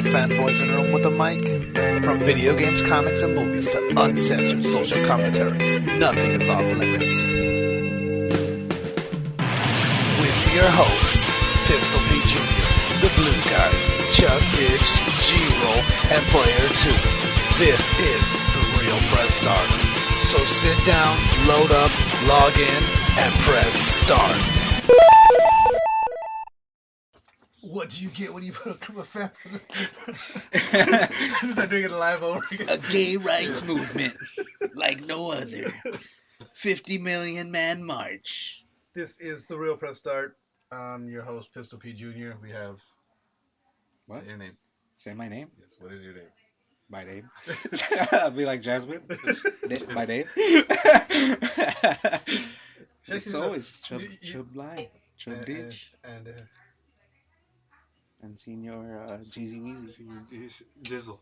of fanboys in a room with a mic. From video games, comics, and movies to uncensored social commentary, nothing is off limits. With your hosts, Pistol Pete Jr., the Blue Guy, Chuck Ditch, G-Roll, and Player 2. This is the Real Press Start. So sit down, load up, log in, and press start. What do you get when you become a fan? Just start doing it live over again. A gay rights movement like no other. 50 million man march. This is the Real Press Start. I'm your host, Pistol P Jr. We have... What? Say your name. Say my name? Yes, what is your name? My name? I'll be like Jasmine. My name? It's always Chub Line. Chub Ditch. And Senior Jeezy Weezy. Jizzle.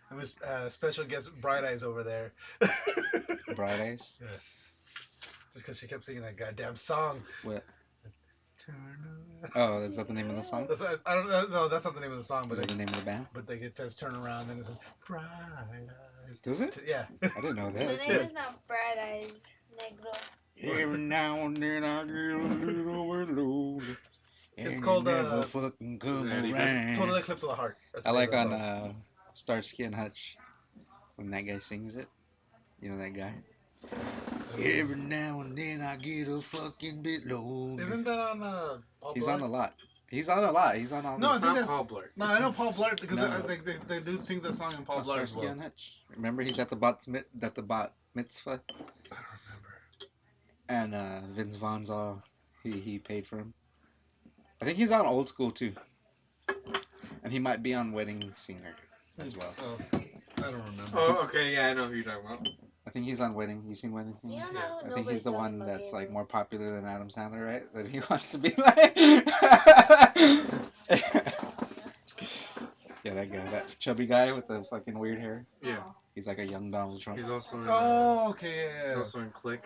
And with special guest Bright Eyes over there. Bright Eyes? Yes. Just because she kept singing that goddamn song. What? Oh, is that the name of the song? I don't know. That's not the name of the song. But is that the name of the band? But it says turn around and it says Bright Eyes. Does it? Yeah. I didn't know that. The name is not Bright Eyes, Negro. Every now and then I get a little overload. It's called fucking come Total Eclipse of the Heart. That's I the like name of the on song. Starsky and Hutch when that guy sings it. You know that guy? Every now and then I get a fucking bit low. Isn't that on Paul He's Blart? on a lot. He's on a lot. He's on all No, I these. think Not that's Paul Blart. No, I know Paul Blart because No. the dude sings that song in Paul Blart as Starsky well. and Hutch. Remember he's at the bat mitzvah? I don't remember. And Vince Vaughn's all he paid for him. I think he's on Old School too. And he might be on Wedding Singer as well. Oh, I don't remember. Oh, okay, yeah, I know who you're talking about. I think he's on Wedding. You seen Wedding Singer? You don't know who I think nobody's he's the talking one about that's gamer. like more popular than Adam Sandler, right? That he wants to be like. Yeah, that guy, that chubby guy with the fucking weird hair. Yeah, He's like a young Donald Trump. he's also in. Oh, okay, yeah. He's also in Click.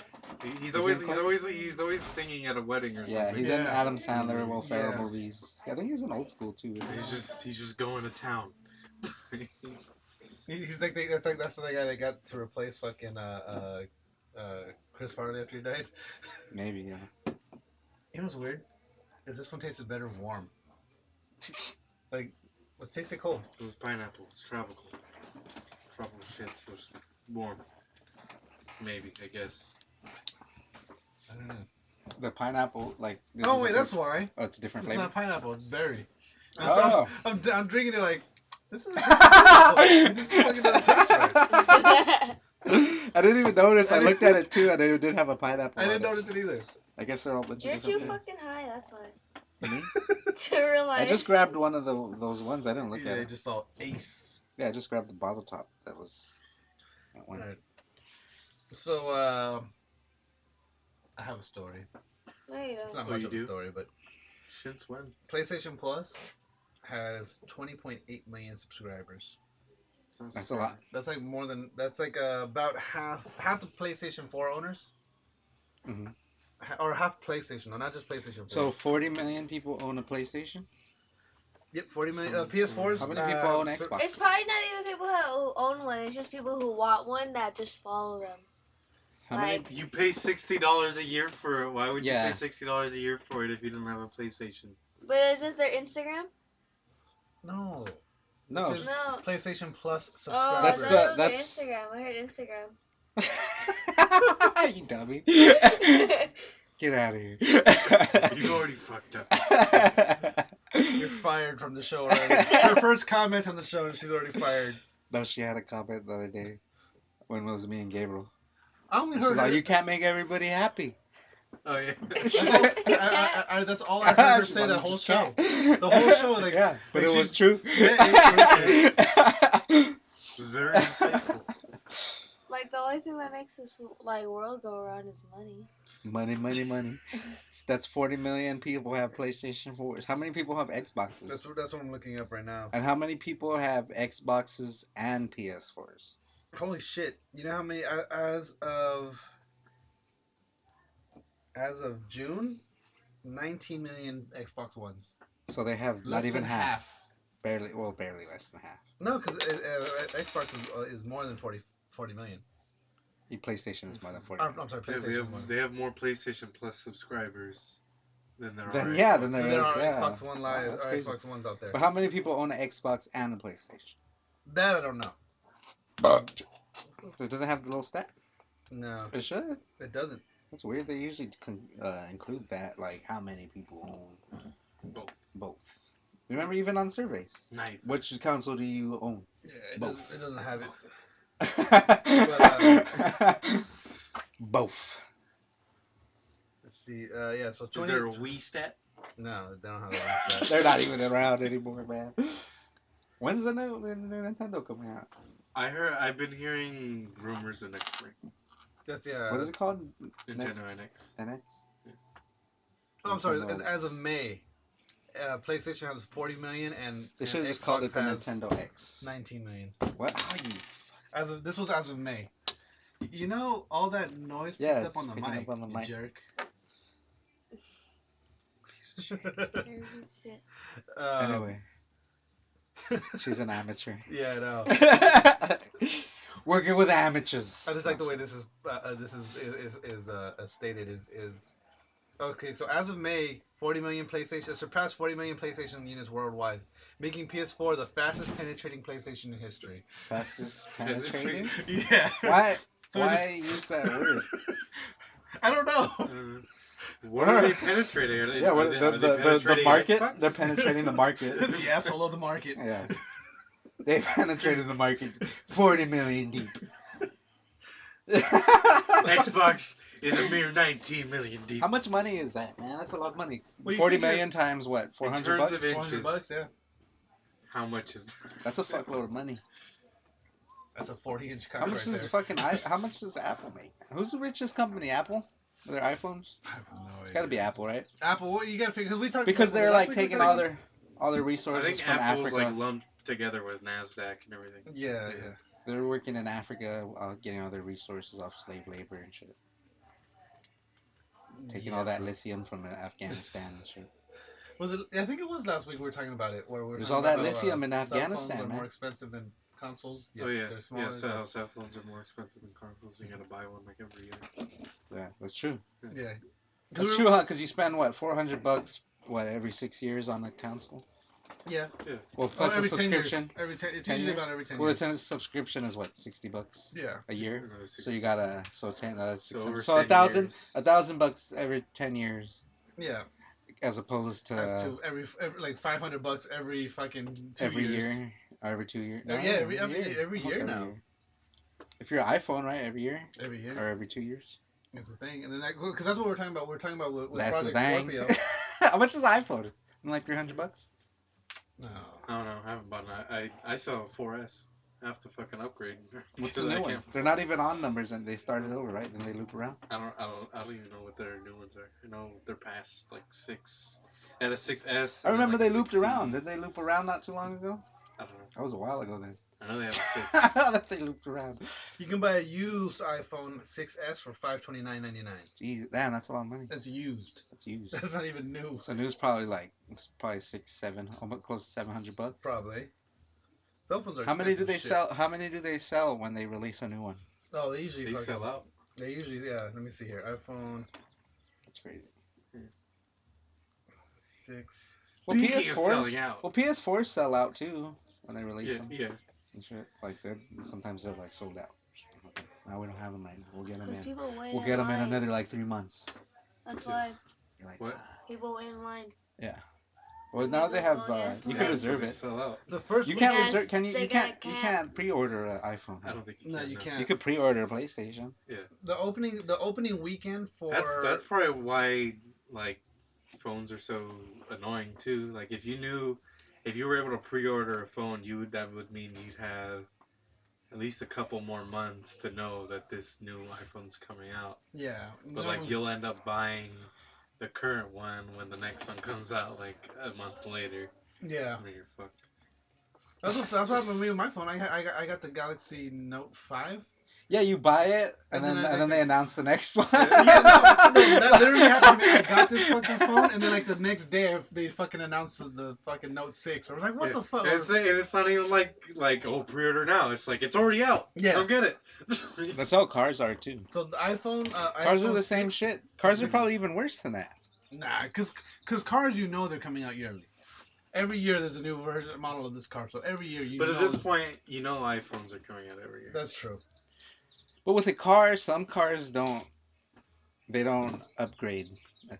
He's in always Click? singing at a wedding or Yeah, something. he's in Yeah. Adam Sandler, Will Ferrell Yeah. movies. Yeah, I think he's in Old School too. He's just going to town. He's like that's the guy that got to replace fucking Chris Farley after he died. Maybe, yeah. You know what's weird? Is this one tasted better warm? Like, what tasted cold? It was pineapple. It's tropical. Tropical shit's supposed to be warm. Maybe, I guess. I don't know. The pineapple, like. Oh wait, that's why. Oh, it's a different It's flavor. not pineapple. It's berry. Oh. I'm drinking it like this is. This fucking doesn't taste right. I didn't even notice. I looked at it too, and it did have a pineapple. I didn't on it. notice it either. I guess they're all bunch You're of too different fucking high, that's why. Me? To realize. I just grabbed one of those ones. I didn't look Yeah, at I it. just saw Ace. Yeah, I just grabbed the bottle top. That was that one. Alright. So I have a story. No, you It's don't. not Oh, much you of a do? story, but Shit's when? PlayStation Plus has 20.8 million subscribers. Sounds That's a lot. That's like more than about half the PlayStation 4 owners, Mhm. or half PlayStation, no, not just PlayStation 4. So 40 million people own a PlayStation. Yep, 40 million Some- PS4s. How many people own so- Xbox? It's probably not even people who own one. It's just people who want one that just follow them. How many? Like- You pay $60 a year for it. Why would you Yeah. pay $60 a year for it if you didn't have a PlayStation? But isn't their Instagram? No. No. It says No. PlayStation Plus Oh, subscribers. That's I the- thought it was that's- their Instagram. I heard Instagram. You dummy. Get out of here. You already fucked up. You're fired from the show already. Her first comment on the show, and she's already fired. No, she had a comment the other day when it was me and Gabriel. I only She's heard like, her. you can't make everybody happy. Oh, yeah. That's all I heard her She say that wanted whole to show. chat. The whole show, like, yeah, but like it was she's- true. It was very insightful. Like the only thing that makes this like world go around is money. Money, money, money. That's 40 million people have PlayStation 4s. How many people have Xboxes? that's what I'm looking up right now. And how many people have Xboxes and PS4s? Holy shit! You know how many as of June, 19 million Xbox Ones. So they have Less not even than half. Barely less than half. No, because Xbox is more than 40 million. The PlayStation is more than 40. I'm sorry, Yeah, PlayStation. they have more PlayStation Plus subscribers than there Then are. yeah, Xbox. then So there there is. are Yeah. Xbox One Live Wow, that's or crazy. Xbox Ones out there. But how many people own an Xbox and a PlayStation? That I don't know. It doesn't have the little stat. No, It should. it doesn't. That's weird. They usually include that, like how many people own both. Remember, even on surveys, Nice. which console do you own? Yeah, Both. it doesn't have it. Both. Let's see. Yeah, so Is 20. there a Wii stat? No, they don't have that. They're not even around anymore, man. When's the new Nintendo coming out? I've been hearing rumors of next spring. That's What is it called? Nintendo NX. NX? Oh, I'm sorry. Nintendo As of May, PlayStation has 40 million and They should have and just called Xbox it the has Nintendo X. 19 million. What? How you? This was as of May. You know all that noise picks Yeah, up it's on the picking mic. up on the you mic. jerk. Shit. Anyway, she's an amateur. Yeah, I know. Working with amateurs. I just like the way this is stated is okay. So as of May, 40 million PlayStation surpassed 40 million PlayStation units worldwide, making PS4 the fastest penetrating PlayStation in history. Fastest penetrating? Yeah. Why? So Why use that word? I don't know. What are they penetrating? Are they, Yeah, are what, they, the, are they the penetrating market. Xbox? They're penetrating the market. The asshole of the market. Yeah. They penetrated the market 40 million deep. Xbox is a mere 19 million deep. How much money is that, man? That's a lot of money. Well, you 40 figure- million times what? 400 terms bucks? of 400 bucks, yeah. How much is That's a fuckload of money. That's a 40-inch How cock much right does there. fucking how much does Apple make? Who's the richest company? Apple? With their iPhones? I have no It's idea. got to be Apple, right? Apple. What you gotta figure? Because we talked. Because they're last like week we taking talked- all their I resources think from Apple's Africa. like lumped together with Nasdaq and everything. Yeah, Yeah. They're working in Africa, getting all their resources off slave labor and shit. Taking all that lithium from Afghanistan and shit. Was it? I think it was last week we were talking about it. Where we were There's talking all that about how, lithium in cell Afghanistan, phones are man. more expensive than consoles. Oh yeah, they're smaller. yeah. So cell phones are more expensive than consoles. You gotta buy one like every year. Yeah, that's true. Yeah. That's true, huh? Because you spend what, $400, every 6 years on a console? Yeah. Well, plus every a 10 years. subscription. Every 10. It's 10 usually years? about every 10 Well, years. the subscription is what, $60 Yeah. a year? Another So you gotta so over so 10 $1,000 years. $1,000 every 10 years, Yeah. as opposed That's to to every like $500 every fucking 2 every years. year or every 2 years. Yeah, every Almost year now. If you're an iPhone, right, every year Every year. or every 2 years. That's the thing, and then because that's what we're talking about. We're talking about with That's the Project thing. Scorpio. How much is an iPhone? Like $300? No. I don't know. I haven't bought an. I saw a 4S. I have to fucking upgrade. What's the Because I new one? can't- They're not even on numbers, and they started over, right? Then they loop around. I don't even know what their new ones are. I know they're past like 6. They had a 6S. I remember and then, they like, looped 6C. around. Did they loop around not too long ago? I don't know. That was a while ago then. I know they have a 6. That they looped around. You can buy a used iPhone 6S for $529.99. Jeez, damn, that's a lot of money. That's used. That's used. That's not even new. So new's probably probably 6, 7, almost close to $700. Probably. Cell phones are. How many do expensive they as shit. sell? How many do they sell when they release a new one? Oh, they usually. They fucking- sell out. They usually, yeah. Let me see here. iPhone That's crazy. 6. Well, Speaking of PS4s selling out. Well, PS4s sell out too when they release Yeah, them. yeah. And shit. Like sometimes they're like sold out. Now we don't have them right now. We'll get them Because in. people wait We'll in get them in line. another like 3 months. That's why You're like, What? "Ah." people wait in line. Well, now they have. Yes, You Yeah, can Yeah, reserve they it. sell out. The first. You one- can't Yes, reserve. Can you? they You got can't. You cap. can't pre-order an iPhone. I don't think you No, can. you no. can't. You could pre-order a PlayStation. The opening weekend for. That's probably why like phones are so annoying too. Like if you were able to pre-order a phone, that would mean you'd have at least a couple more months to know that this new iPhone's coming out. Yeah. But no like one- you'll end up buying the current one when the next one comes out like a month later. Yeah. I mean, you're fucked. That's what happened with me with my phone. I got the Galaxy Note 5. Yeah, you buy it, and And then then I and then think they announce the next one. Yeah, no, that literally happened to me. I got this fucking phone, and then like the next day, they fucking announced the fucking Note 6. I was like, what the fuck? It's not even like oh, pre-order now. It's like it's already out. Yeah. Don't get it. That's how cars are too. So the iPhone, Cars are iPhone the same 6 shit. Cars are probably even worse than that. Nah, cause cars, you know, they're coming out yearly. Every year there's a new version model of this car, so every year you. But know at this point, you know iPhones are coming out every year. That's true. But with a car, some cars don't upgrade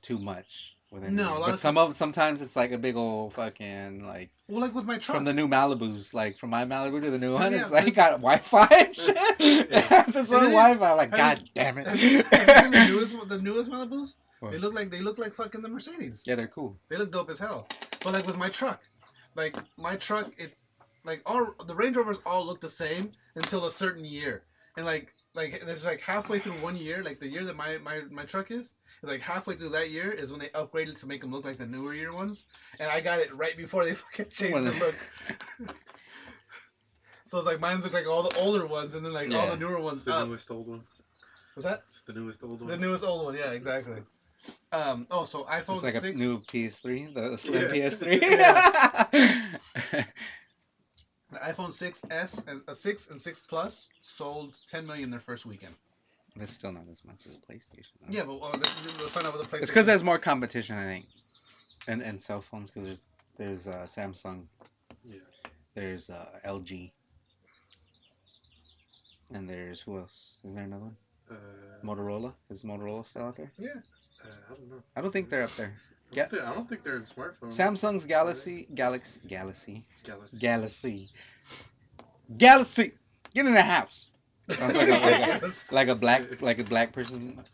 too much. Within No, a year. a lot But of sometimes it's like a big old fucking like Well, like with my truck. from the new Malibus, like from my Malibu to the new one, Yeah, it's like but- got Wi-Fi and shit. It has its own And then- Wi-Fi. I'm like, have god you- damn it. Have you seen the newest Malibus? What? They look like fucking the Mercedes. Yeah, they're cool. They look dope as hell. But like with my truck, it's like all the Range Rovers all look the same until a certain year, and like there's like halfway through one year, like the year that my truck is like halfway through that year is when they upgraded to make them look like the newer year ones, and I got it right before they fucking changed the look. So it's like mine look like all the older ones, and then like all Yeah. the newer ones It's the up. newest old one. Was that It's the newest old one. the newest old one? Yeah, exactly. So iPhone It's like 6. a new PS3, the slim Yeah. PS3. The iPhone 6s and 6 and 6 Plus sold 10 million their first weekend. That's still not as much as a PlayStation. though. Yeah, but let's find out what the PlayStation. It's because there's more competition, I think, and cell phones. Because there's Samsung, Yeah. there's LG, and there's who else? Is there another one? Motorola. Is Motorola still out there? I don't know. I don't think they're up there. I don't think they're in smartphones. Samsung's Galaxy. Galaxy. Get in the house. Sounds like a black person's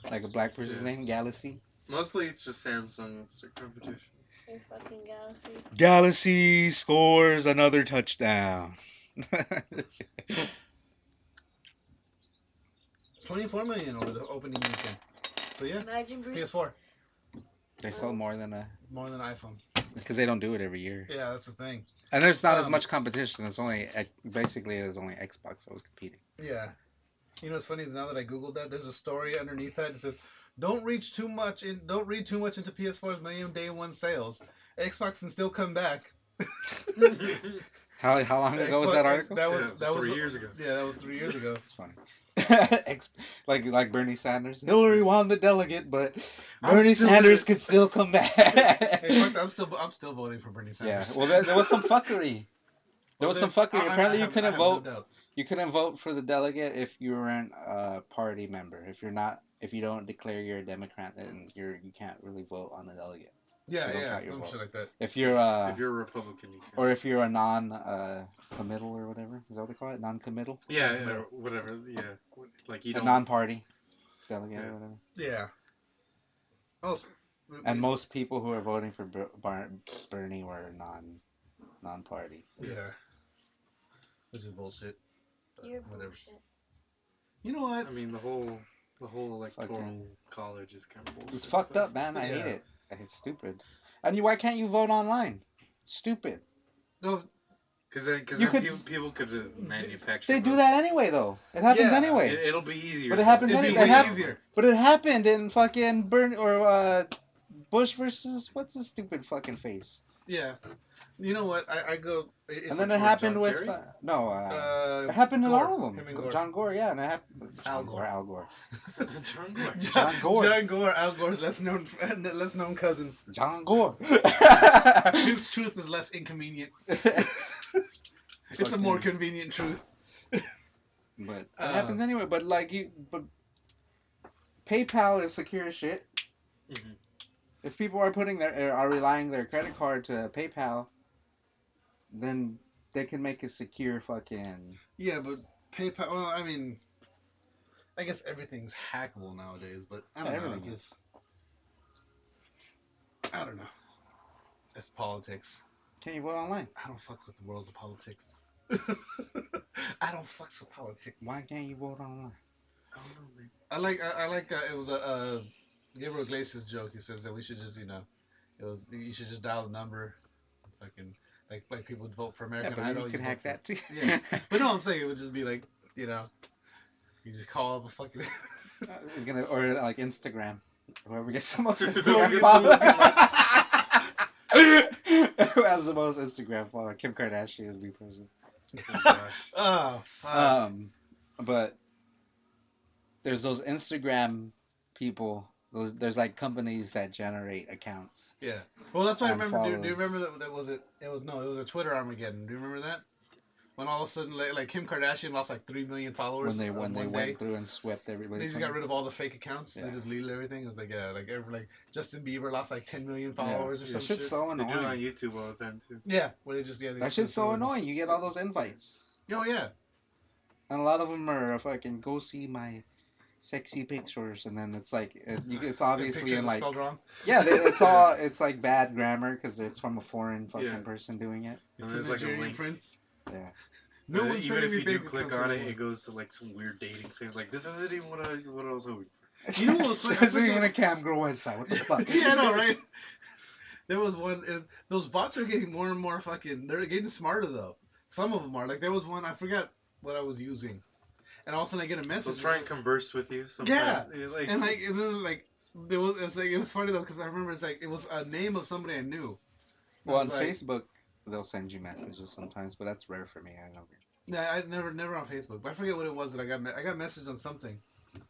Yeah. name. Galaxy. Mostly it's just Samsung. It's their competition. Your fucking Galaxy. Galaxy scores another touchdown. 24 million over the opening weekend. So yeah, Imagine Bruce. PS4 They sell more than more than iPhone. because they don't do it every year. Yeah, that's the thing. And there's not as Um, much competition. It's only basically there's only Xbox that was competing. Yeah. You know what's funny is now that I googled that, there's a story underneath that that says, don't read too much into PS4's million day one sales. Xbox can still come back. How long ago was Xbox- that article? That was Yeah, it was that was 3 years ago. Yeah, that was 3 years ago. It's funny. like Bernie Sanders. Hillary won the delegate, but I'm Bernie still Sanders gonna- could still come back. Hey, fuck that, I'm still voting for Bernie Yeah. Sanders. Well, there was some fuckery. There was some fuckery. Apparently, you couldn't vote. You couldn't vote for the delegate if you weren't a party member. If you don't declare you're a Democrat, then you can't really vote on the delegate. Yeah, They don't yeah, count your some vote. shit like that. If you're If you're a Republican, you can. or if you're a non-committal or whatever, is that what they call it? Non-committal? Yeah, or whatever. Yeah, like you A don't. non-party delegate Yeah. or whatever. Yeah. Oh. And most people who are voting for Bernie were non-party. Yeah. Which is bullshit. But You're whatever. bullshit. You know what? I mean, the whole electoral Fucking- college is kind of bullshit. It's fucked up, man. I hate Yeah. it. It's stupid. And why can't you vote online? Stupid. No, Because You could- people could manufacture. They do votes. that anyway, though. It happens Yeah, anyway. It'll be easier. But it happens it'd be anyway. way easier. But it happened in fucking Bush versus what's his stupid fucking face. Yeah. You know what? I go. It's And then a- it happened John with Kerry? it happened in Gore. all of Him and them. Gore. John Gore, yeah, and it happened. Al Gore. Al Gore. John Gore. John Gore. John Gore, Al Gore's less known cousin. John Gore. His truth is less inconvenient. It's a more convenient truth. But it happens anyway. But but PayPal is secure as shit. Mhm. If people are relying their credit card to PayPal, then they can make a secure fucking. Yeah, but PayPal. Well, I mean, I guess everything's hackable nowadays. But I don't know. It's Everything just. I don't know. It's politics. Can you vote online? I don't fucks with the world of politics. I don't fucks with politics. Why can't you vote online? I don't know, man. I like it was a Gabriel Iglesias joke. He says that we should just you should just dial the number, fucking like people would vote for Yeah, American but Idol. you can vote hack for- that too. Yeah, but no, I'm saying it would just be like You just call up a fucking. He's gonna or like Instagram. Whoever gets the most Whoever Instagram gets the followers. most Who has the most Instagram followers? Kim Kardashian would be president. Oh, gosh. Oh, fuck. But there's those Instagram people. There's like companies that generate accounts. Yeah. Well, that's what I And remember. Do you followers. remember that was it? It was a Twitter Armageddon. Do you remember that? When all of a sudden, like Kim Kardashian lost like 3 million followers. When they one day. went through and swept everybody. They just got rid of all the fake accounts. Yeah. They just deleted everything. It was like Justin Bieber lost like 10 million followers or That some shit's shit. so They do it on annoying. YouTube all the time too. Yeah, where they just they That just shit's so do it. annoying. You get all those invites. Oh yeah. And a lot of them are fucking go see my sexy pictures, and then it's like it's obviously Pictures in are like spelled wrong. it's like bad grammar because it's from a foreign fucking Yeah. person doing it. And It's there's a like a Nigerian link. prince. Yeah. No And one even sending if me you do bank click accounts on it, anymore. it goes to like some weird dating site. Like this isn't even what I was hoping for. You know what was funny? This isn't even a cam girl website. What the fuck? Yeah, I know, right? There was one. Those bots are getting more and more fucking. They're getting smarter though. Some of them are. Like there was one. I forgot what I was using, and all of a sudden I get a message. They'll try and converse with you. Sometimes. Yeah. Like, And then like there was. It's like it was funny though because I remember it's like it was a name of somebody I knew. Well, I on was like, Facebook, they'll send you messages sometimes, but that's rare for me. I know. No, I never on Facebook. But I forget what it was that I got. I got messaged on something,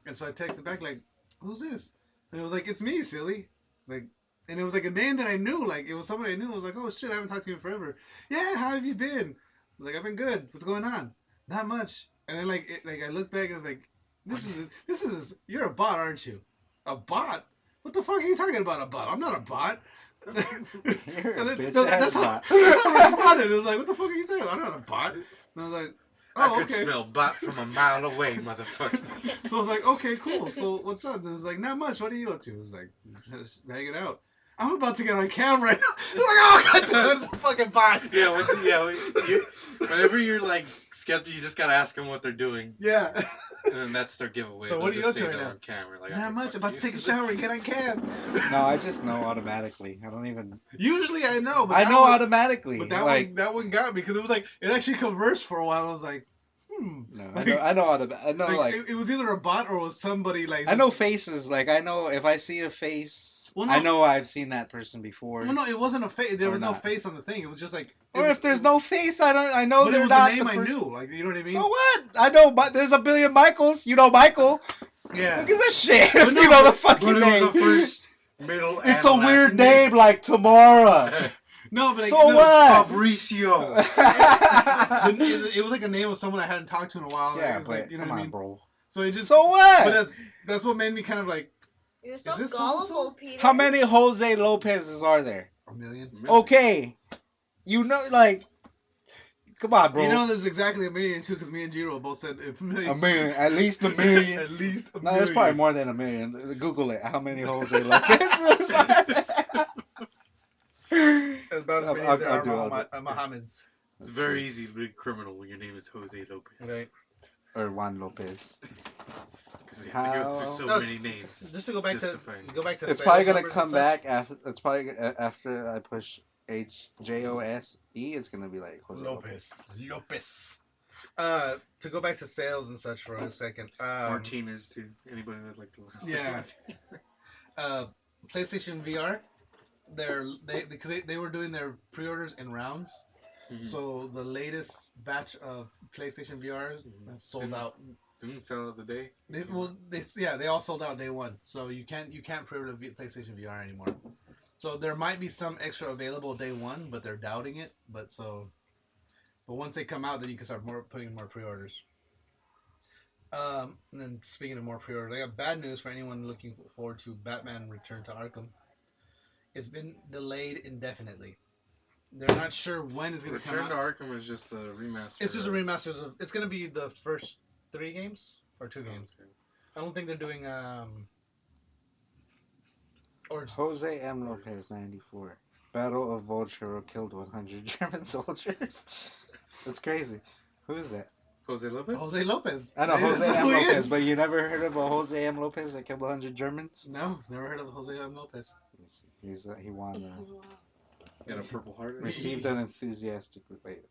and so I texted back like, "Who's this?" And it was like, "It's me, silly." Like, and it was like a name that I knew. Like it was somebody I knew. I was like, "Oh shit, I haven't talked to you in forever." Yeah, how have you been? I was like, "I've been good. What's going on?" Not much. And then like I look back and I was like, "This is you're a bot, aren't you? A bot? What the fuck are you talking about? A bot? I'm not a bot." You're a And then- bitch no, ass that's how bot. I responded. It was like, "What the fuck are you talking about? I'm not a bot." And I was like, I "Oh, could okay." smell bot from a mile away, motherfucker. So I was like, "Okay, cool. So what's up?" And it was like, "Not much. What are you up to?" It was like, "Just hanging out." I'm about to get on camera right now. It's like, "Oh god, damn, it's a fucking bot." Whenever you're like skeptical, you just gotta ask them what they're doing, Yeah. and then that's their giveaway. So They'll what are you just up to say right they're now? on camera. Like, Not much. About to take a shower and get on cam. No, I just know automatically. I don't even. Usually I know, but I that know one- automatically. But that like, one got me because it was like it actually conversed for a while. I was like, no, Like, I know automatically. I know like it was either a bot or it was somebody like. I know faces. Like I know if I see a face, Well, no. I know I've seen that person before. Well, no, it wasn't a face. There Or was no not. face on the thing. It was just like. Or if there's no face, I know But they're it was not a name the I person. knew. Like, you know what I mean? So what? I know, but there's a billion Michaels. You know Michael. Yeah. Who gives a shit? But no, you know the but fucking But it was name. a first, middle, and It's a last weird name like Tamara. No, but like, So no, what? Fabricio. But it was like a name of someone I hadn't talked to in a while. Yeah, Like, it was but like, you know come what I on, mean? bro. So it just. So what? But that's what made me kind of like You're so this gullible, so-and-so? Peter. How many Jose Lopez's are there? a million. Okay. You know, like, come on, bro. You know, there's exactly a million too, because me and Jiro both said a million. a million, at least a million. At least a No, million. there's probably more than a million. Google it. How many Jose Lopez's are there? As about as I'll- many I'll as there are do it, I'll do it. Mohammeds. It's very easy to be a criminal when your name is Jose Lopez. Right. Or Juan Lopez. Because you have to go through so No, many names. Just to go back Justifying. to It's sales probably gonna numbers and come stuff. back after. It's probably after I push HJOSE. It's gonna be like Jose Lopez. Lopez. To go back to sales and such for a second. Martinez too. Anybody that'd like to listen. Yeah. PlayStation VR. They were doing their pre-orders in rounds. Mhm. So the latest batch of PlayStation VR sold Didn't- out. Didn't sell out the day. They all sold out day one. So you can't pre-order PlayStation VR anymore. So there might be some extra available day one, but they're doubting it. But once they come out, then you can start putting more pre-orders. And then speaking of more pre-orders, I got bad news for anyone looking forward to Batman Return to Arkham. It's been delayed indefinitely. They're not sure when it's going to come Return out. to Arkham is just the remaster. It's just a remaster. It's going to be the first 3 games or 2 games. I don't think they're doing or Jose M. Lopez, 94. Battle of Vulture killed 100 German soldiers. That's crazy. Who is that? Jose Lopez. Jose Lopez. I know That's Jose M. who he Lopez, is. but you never heard of a Jose M. Lopez that killed 100 Germans? No, never heard of Jose M. Lopez. He won. Got a Purple Heart. Received an enthusiastic. Wait.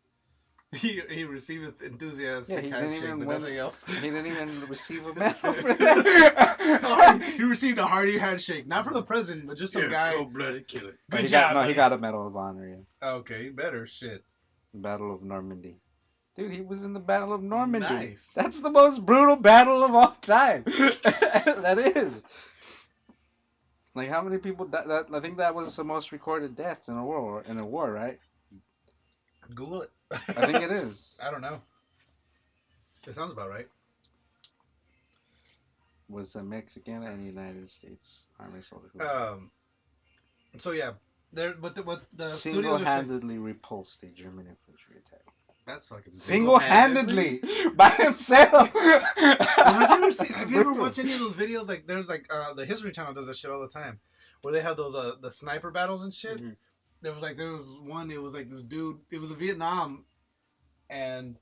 He received enthusiastic he didn't handshake, even but win. nothing else. He didn't even receive a medal for that. He received a hearty handshake, not from the president, but just some guy. Cold-blooded killer. Good he job. got, he buddy. got a Medal of Honor. Yeah. Okay, better shit. Battle of Normandy. Dude, he was in the Battle of Normandy. Nice. That's the most brutal battle of all time. That is. Like, how many people died? I think that was the most recorded deaths in a war, right? Google it. I think it is. I don't know. It sounds about right. Was a Mexican and United States Army soldier. So yeah, there. But the studios are saying, Single-handedly repulsed a German infantry attack. that's fucking Single-handedly by himself. Have you ever watched any of those videos? Like, there's like the History Channel does that shit all the time, where they have those the sniper battles and shit. Mm-hmm. There was one. It was like this dude. It was a Vietnam, and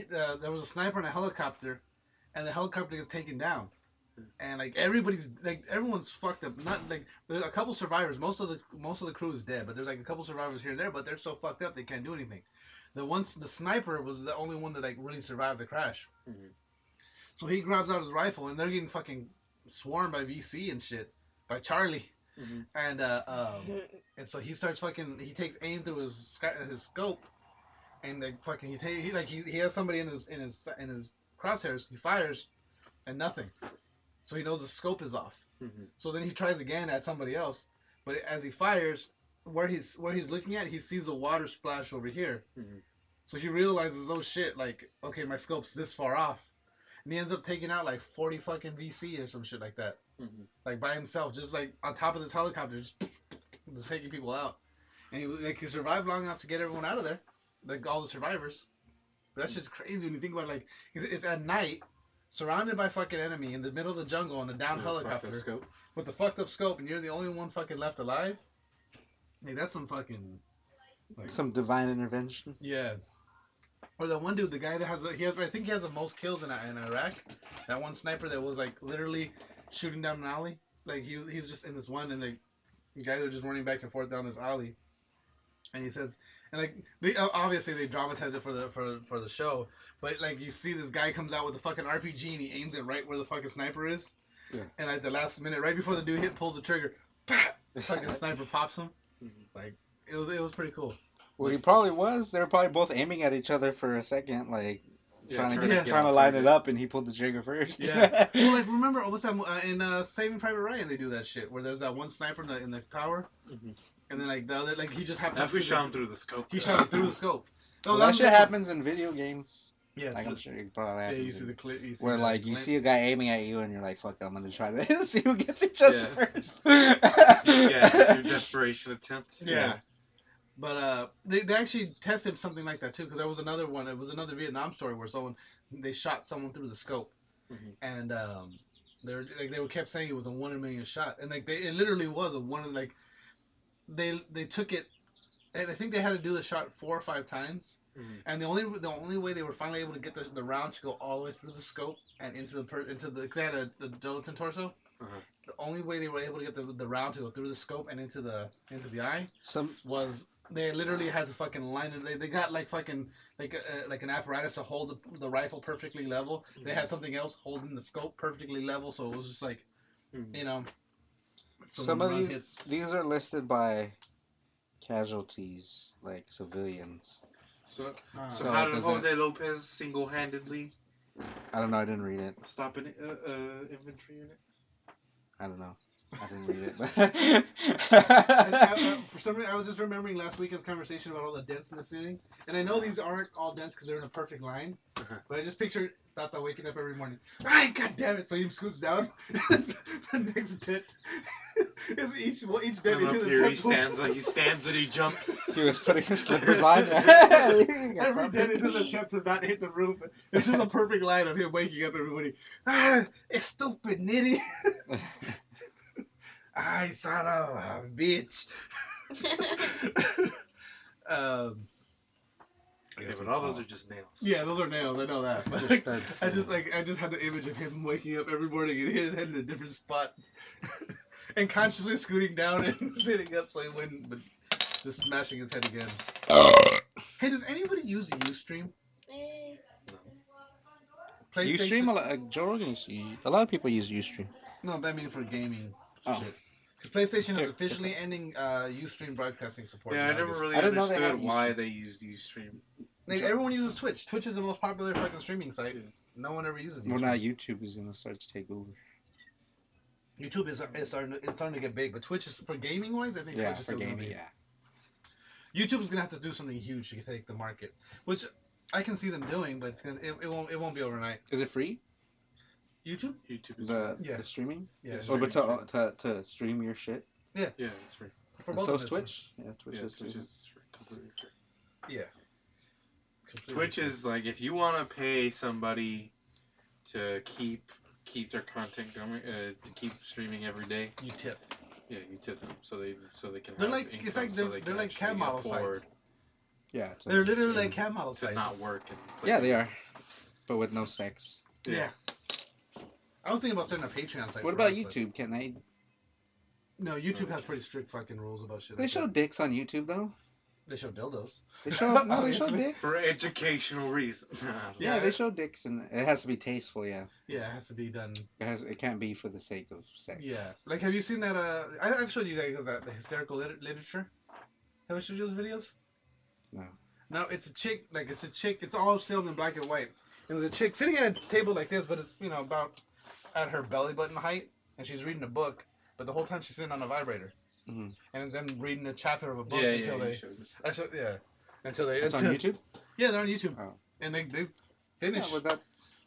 there was a sniper in a helicopter, and the helicopter got taken down, and like everyone's fucked up. Not like there's a couple survivors. Most of the crew is dead, but there's like a couple survivors here and there. But they're so fucked up they can't do anything. The sniper was the only one that like really survived the crash. Mm-hmm. So he grabs out his rifle, and they're getting fucking swarmed by VC and shit, by Charlie. Mm-hmm. And so he starts he takes aim through his scope, and like fucking he has somebody in his crosshairs. He fires, and nothing. So he knows the scope is off. Mm-hmm. So then he tries again at somebody else, but as he fires, where he's looking at, he sees a water splash over here. Mm-hmm. So he realizes, oh shit, like, okay, my scope's this far off. And he ends up taking out like 40 fucking VC or some shit like that. Mm-hmm. Like by himself, just like on top of this helicopter, just taking people out. And he survived long enough to get everyone out of there. Like all the survivors. But that's just crazy when you think about it. Like, it's at night, surrounded by fucking enemy in the middle of the jungle on a down helicopter with the fucked up scope, and you're the only one fucking left alive. Hey, that's some fucking like, some divine intervention. Yeah. Or that one dude, the guy that I think he has the most kills in Iraq. That one sniper that was like literally shooting down an alley. Like he's just in this one, and like the guys are just running back and forth down this alley. And he says, and like obviously they dramatize it for the show, but like you see this guy comes out with a fucking RPG and he aims it right where the fucking sniper is. Yeah. And at the last minute, right before the dude pulls the trigger, the fucking sniper pops him. Like it was pretty cool. Well, he probably was. They were probably both aiming at each other for a second, like trying to line it up, and he pulled the trigger first. Yeah. Well, like remember what's that in Saving Private Ryan? They do that shit where there's that one sniper in the tower, and then like the other, like he just happens. After he shot him through the scope. He shot him through the scope. No, that shit happens in video games. Yeah, like I'm sure it probably happens. Yeah, you see the clip. Where like you see a guy aiming at you, and you're like, "Fuck, I'm gonna try to see who gets each other first." Yeah, it's your desperation attempt. Yeah. But they actually tested something like that too, because there was another one. It was another Vietnam story where they shot someone through the scope, and they kept saying it was a 1 in a million shot, and like it literally was a one in like they took it, and I think they had to do the shot 4 or 5 times, and the only way they were finally able to get the round to go all the way through the scope and into the they had the gelatin torso. The only way they were able to get the round to go through the scope and into the eye was they literally had to fucking line it. They got like fucking like an apparatus to hold the rifle perfectly level. They had something else holding the scope perfectly level, so it was just like, you know. Some of these are listed by casualties, like civilians. So how did Jose Lopez single-handedly? I don't know. I didn't read it. Stop an infantry unit. I don't know. I didn't read it. For some reason, I was just remembering last weekend's conversation about all the dents in the ceiling, and I know these aren't all dents because they're in a perfect line. But I just pictured Tata waking up every morning. Ay, god damn it! So he scoots down. The next dent is each dent is in the he stands and he jumps. He was putting his slippers on. Every dent is an attempt to not hit the roof. It's just a perfect line of him waking up everybody. Ah, stupid nitty. Ay, son of a bitch. Yeah, but all those are just nails. Yeah, those are nails. I know that. But like, I just had the image of him waking up every morning and hitting his head in a different spot, and consciously scooting down and sitting up so he wouldn't. But Just smashing his head again. Hey, does anybody use Ustream? Ustream, Joe Rogan, a lot of people use Ustream. No, I mean for gaming shit. Because PlayStation is Here. officially ending Ustream broadcasting support. Yeah, I in never August. really I didn't know they understood had why Ustream. they used Ustream. Like, everyone uses Twitch. Twitch is the most popular fucking streaming site. Yeah. No one ever uses Ustream. Well, now YouTube is gonna start to take over. YouTube is starting to get big, but Twitch is for gaming wise. I think Yeah, Twitch is for still gonna gaming, be. yeah. YouTube is gonna have to do something huge to take the market, which I can see them doing, but it won't be overnight. Is it free? YouTube? YouTube is The Yeah. the streaming? Yeah. Oh, but to stream your shit. yeah, it's free. For And both so of is us. Twitch. Yeah, Twitch Yeah, is Twitch free. is completely free. Yeah. Completely Twitch free. is like if you want to pay somebody to keep their content going, to keep streaming every day. You tip. Yeah, you tip them so they can They're have like income, it's like so they're can like cab actually model afford sites. Yeah. They're literally stream. like cab model to sites. not work and play Yeah, they video are. games. But with no sex. Yeah. I was thinking about starting a Patreon site. What for about us, but- YouTube? Can they? No, YouTube has pretty strict fucking rules about shit. They like show that. dicks on YouTube though. They show dildos. They show no, they show Obviously. dicks. For educational reasons. Yeah, Yeah. they show dicks, and it has to be tasteful. Yeah, Yeah, it has to be done. it can't be for the sake of sex. Yeah. Like, have you seen that? I've showed you guys that the hysterical literature. Have I showed you those videos? No. No, it's a chick. Like, it's a chick. It's all filmed in black and white. And the chick sitting at a table like this, but it's about at her belly button height, and she's reading a book. But the whole time she's sitting on a vibrator. Mhm. And then reading a chapter of a book Yeah, until you they. showed this. Until they. It's on YouTube. Yeah, they're on YouTube. Oh. And they Yeah, finish.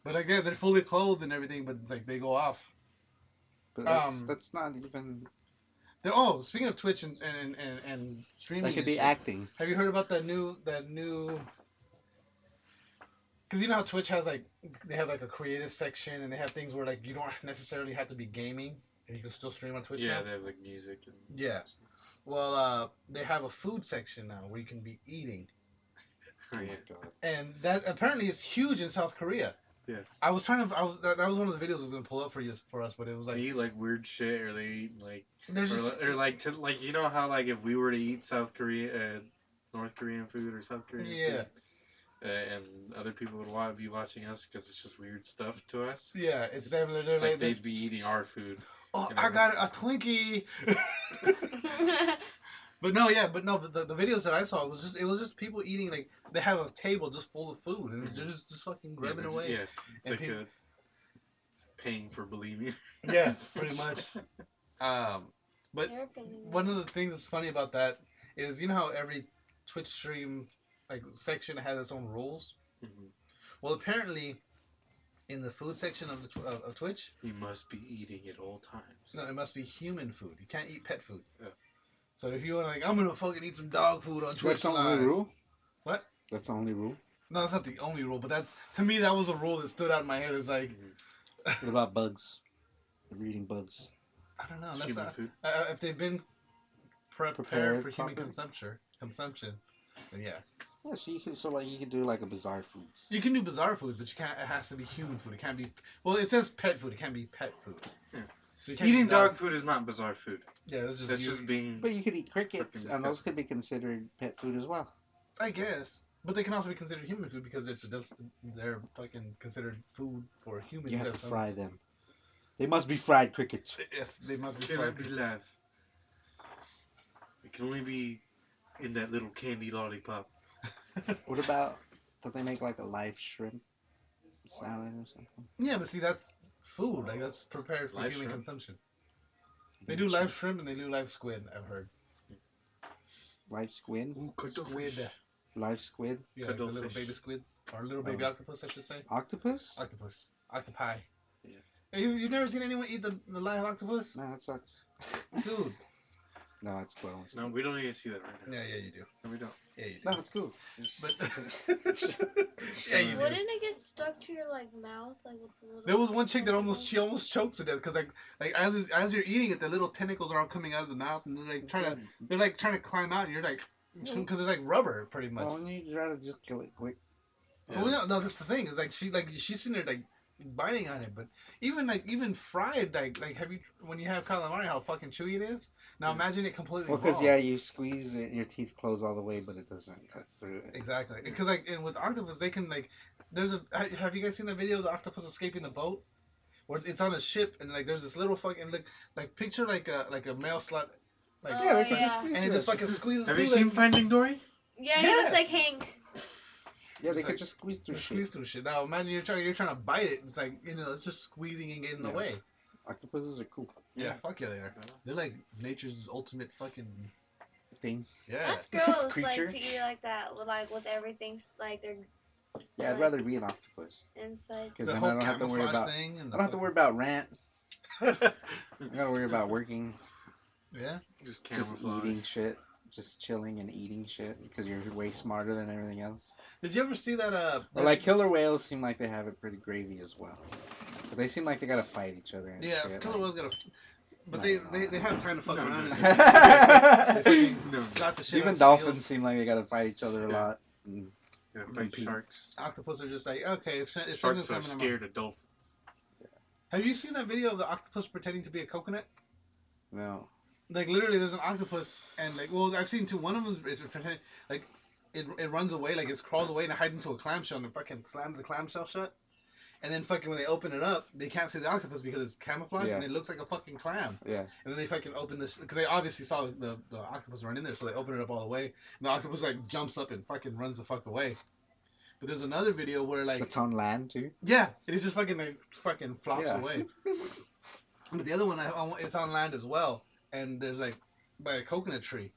but again, they're fully clothed and everything, but it's like they go off. that's not even. Speaking of Twitch and streaming, That could and be shit, acting. have you heard about that new? Because you know how Twitch has they have like a creative section, and they have things where like you don't necessarily have to be gaming, and you can still stream on Twitch. Yeah, now? they have like music and Yeah. Well, they have a food section now where you can be eating, Oh yeah. my god. and that apparently is huge in South Korea. Yeah. That was one of the videos I was gonna pull up for us, but it was They like eat like weird shit, or they eat like, there's or like you know how like if we were to eat North Korean food or South Korean Yeah. food, and other people would be watching us because it's just weird stuff to us. yeah, it's definitely Like they'd be eating our food. oh, you know. I got a Twinkie. But no, the videos that I saw it was just people eating, like they have a table just full of food and they're just fucking grabbing Yeah, away. Yeah, it's And like people- it's paying for bulimia. Yes, pretty much. But one of the things that's funny about that is how every Twitch stream section has its own rules. Mhm. Well, apparently, in the food section of of Twitch, You must be eating at all times. no, it must be human food. You can't eat pet food. Yeah. So if you want I'm gonna fucking eat some dog food on Twitch That's the only Live. rule. What? That's the only rule. No, that's not the only rule, but to me that was a rule that stood out in my head. It's like What about bugs? They're eating bugs. I don't know. It's That's human not, food. if they've been prepared Prepared for human properly? consumption, then yeah. Yeah, so you can do like a bizarre foods. You can do bizarre food, but you can't. It has to be human food. It can't be. Well, it says pet food. It can't be pet food. Yeah. So you can't Eating eat dog food is not bizarre food. Yeah, that's That's just being. But you could eat crickets, Freaking and those disgusting. could be considered pet food as well. I guess, but they can also be considered human food because they're fucking considered food for humans. You have at to some- fry them. They must be fried crickets. Yes, they must be Cannot fried. be live. It can only be in that little candy lollipop. What about, don't they make like a live shrimp salad or something? Yeah, but see, that's food. Like that's prepared for Live human shrimp? consumption. They do live shrimp and they do live squid. I've heard. Live squid? Squid. Live squid? Yeah, like the little Cuttlefish. baby squids or little baby octopus, I should say. Octopus? Octopus. Octopi. Yeah. Hey, you've never seen anyone eat the live octopus? No, that sucks. Dude. No, it's gross. No, we don't even see that right now. Yeah, you do. No, we don't. Yeah, you do. No, it's cool. But yeah, you do. Wouldn't it get stuck to your mouth with the little? There was one chick that almost choked to death because like as you're eating it, the little tentacles are all coming out of the mouth and they're trying to climb out and you're like because it's like rubber pretty much. Well, you try to just kill it quick. Well, no, that's the thing. Is like she's sitting there like biting on it. But even fried, like have you when you have calamari, how fucking chewy it is? Now imagine it completely Well, because raw. you squeeze it, your teeth close all the way, but it doesn't cut through it. Exactly. Because like and with octopus, they can like. Have you guys seen that video of the octopus escaping the boat? Where it's on a ship and like there's this little fucking like picture like a male slut. Like, Oh, Yeah, they can yeah. just squeeze and it through just that fucking shit. squeezes Have through you seen like, Finding Dory? Yeah, he Yeah. looks like Hank. Yeah, they It's could like- just squeeze through Just shit. squeeze through shit. Now imagine you're trying to bite it. It's like it's just squeezing and getting in the Yeah. way. Octopuses are cool. Yeah, fuck yeah, they are. They're like nature's ultimate fucking Thing. yeah. That's This gross, creature- like to eat like that with everything like they're Yeah, I'd rather be an octopus. inside. Because The then whole I don't have to worry camouflage about. thing and I don't have to worry about rent. I gotta worry about working, Yeah. Just just camouflage. eating shit, just chilling and eating shit. Because you're way smarter than everything else. Did you ever see that? But like killer whales seem like they have it pretty gravy as well. But they seem like they gotta fight each other. And Yeah, shit, killer like- whales got a. But No, they have time to fuck No, around. no. And they fucking No. slap the shit out Even of dolphins seals. seem like they gotta fight each other a Yeah. lot. And Yeah, fight Compete. sharks. Octopus are just like okay, if Sharks something's are coming, I'm scared of dolphins. Have you seen that video of the octopus pretending to be a coconut? no. Like literally, there's an octopus, and like, well, I've seen two. One of them is pretending, like, it runs away, like it crawls away and it hides into a clamshell and it fucking slams the clamshell shut. And then fucking when they open it up, they can't see the octopus because it's camouflaged Yeah. and it looks like a fucking clam. Yeah. And then they fucking open this because they obviously saw the octopus run in there, so they open it up all the way. And the octopus like jumps up and fucking runs the fuck away. But there's another video where like It's on land too. yeah, it just fucking like fucking flops Yeah. away. But the other one, it's on land as well, and there's like by a coconut tree,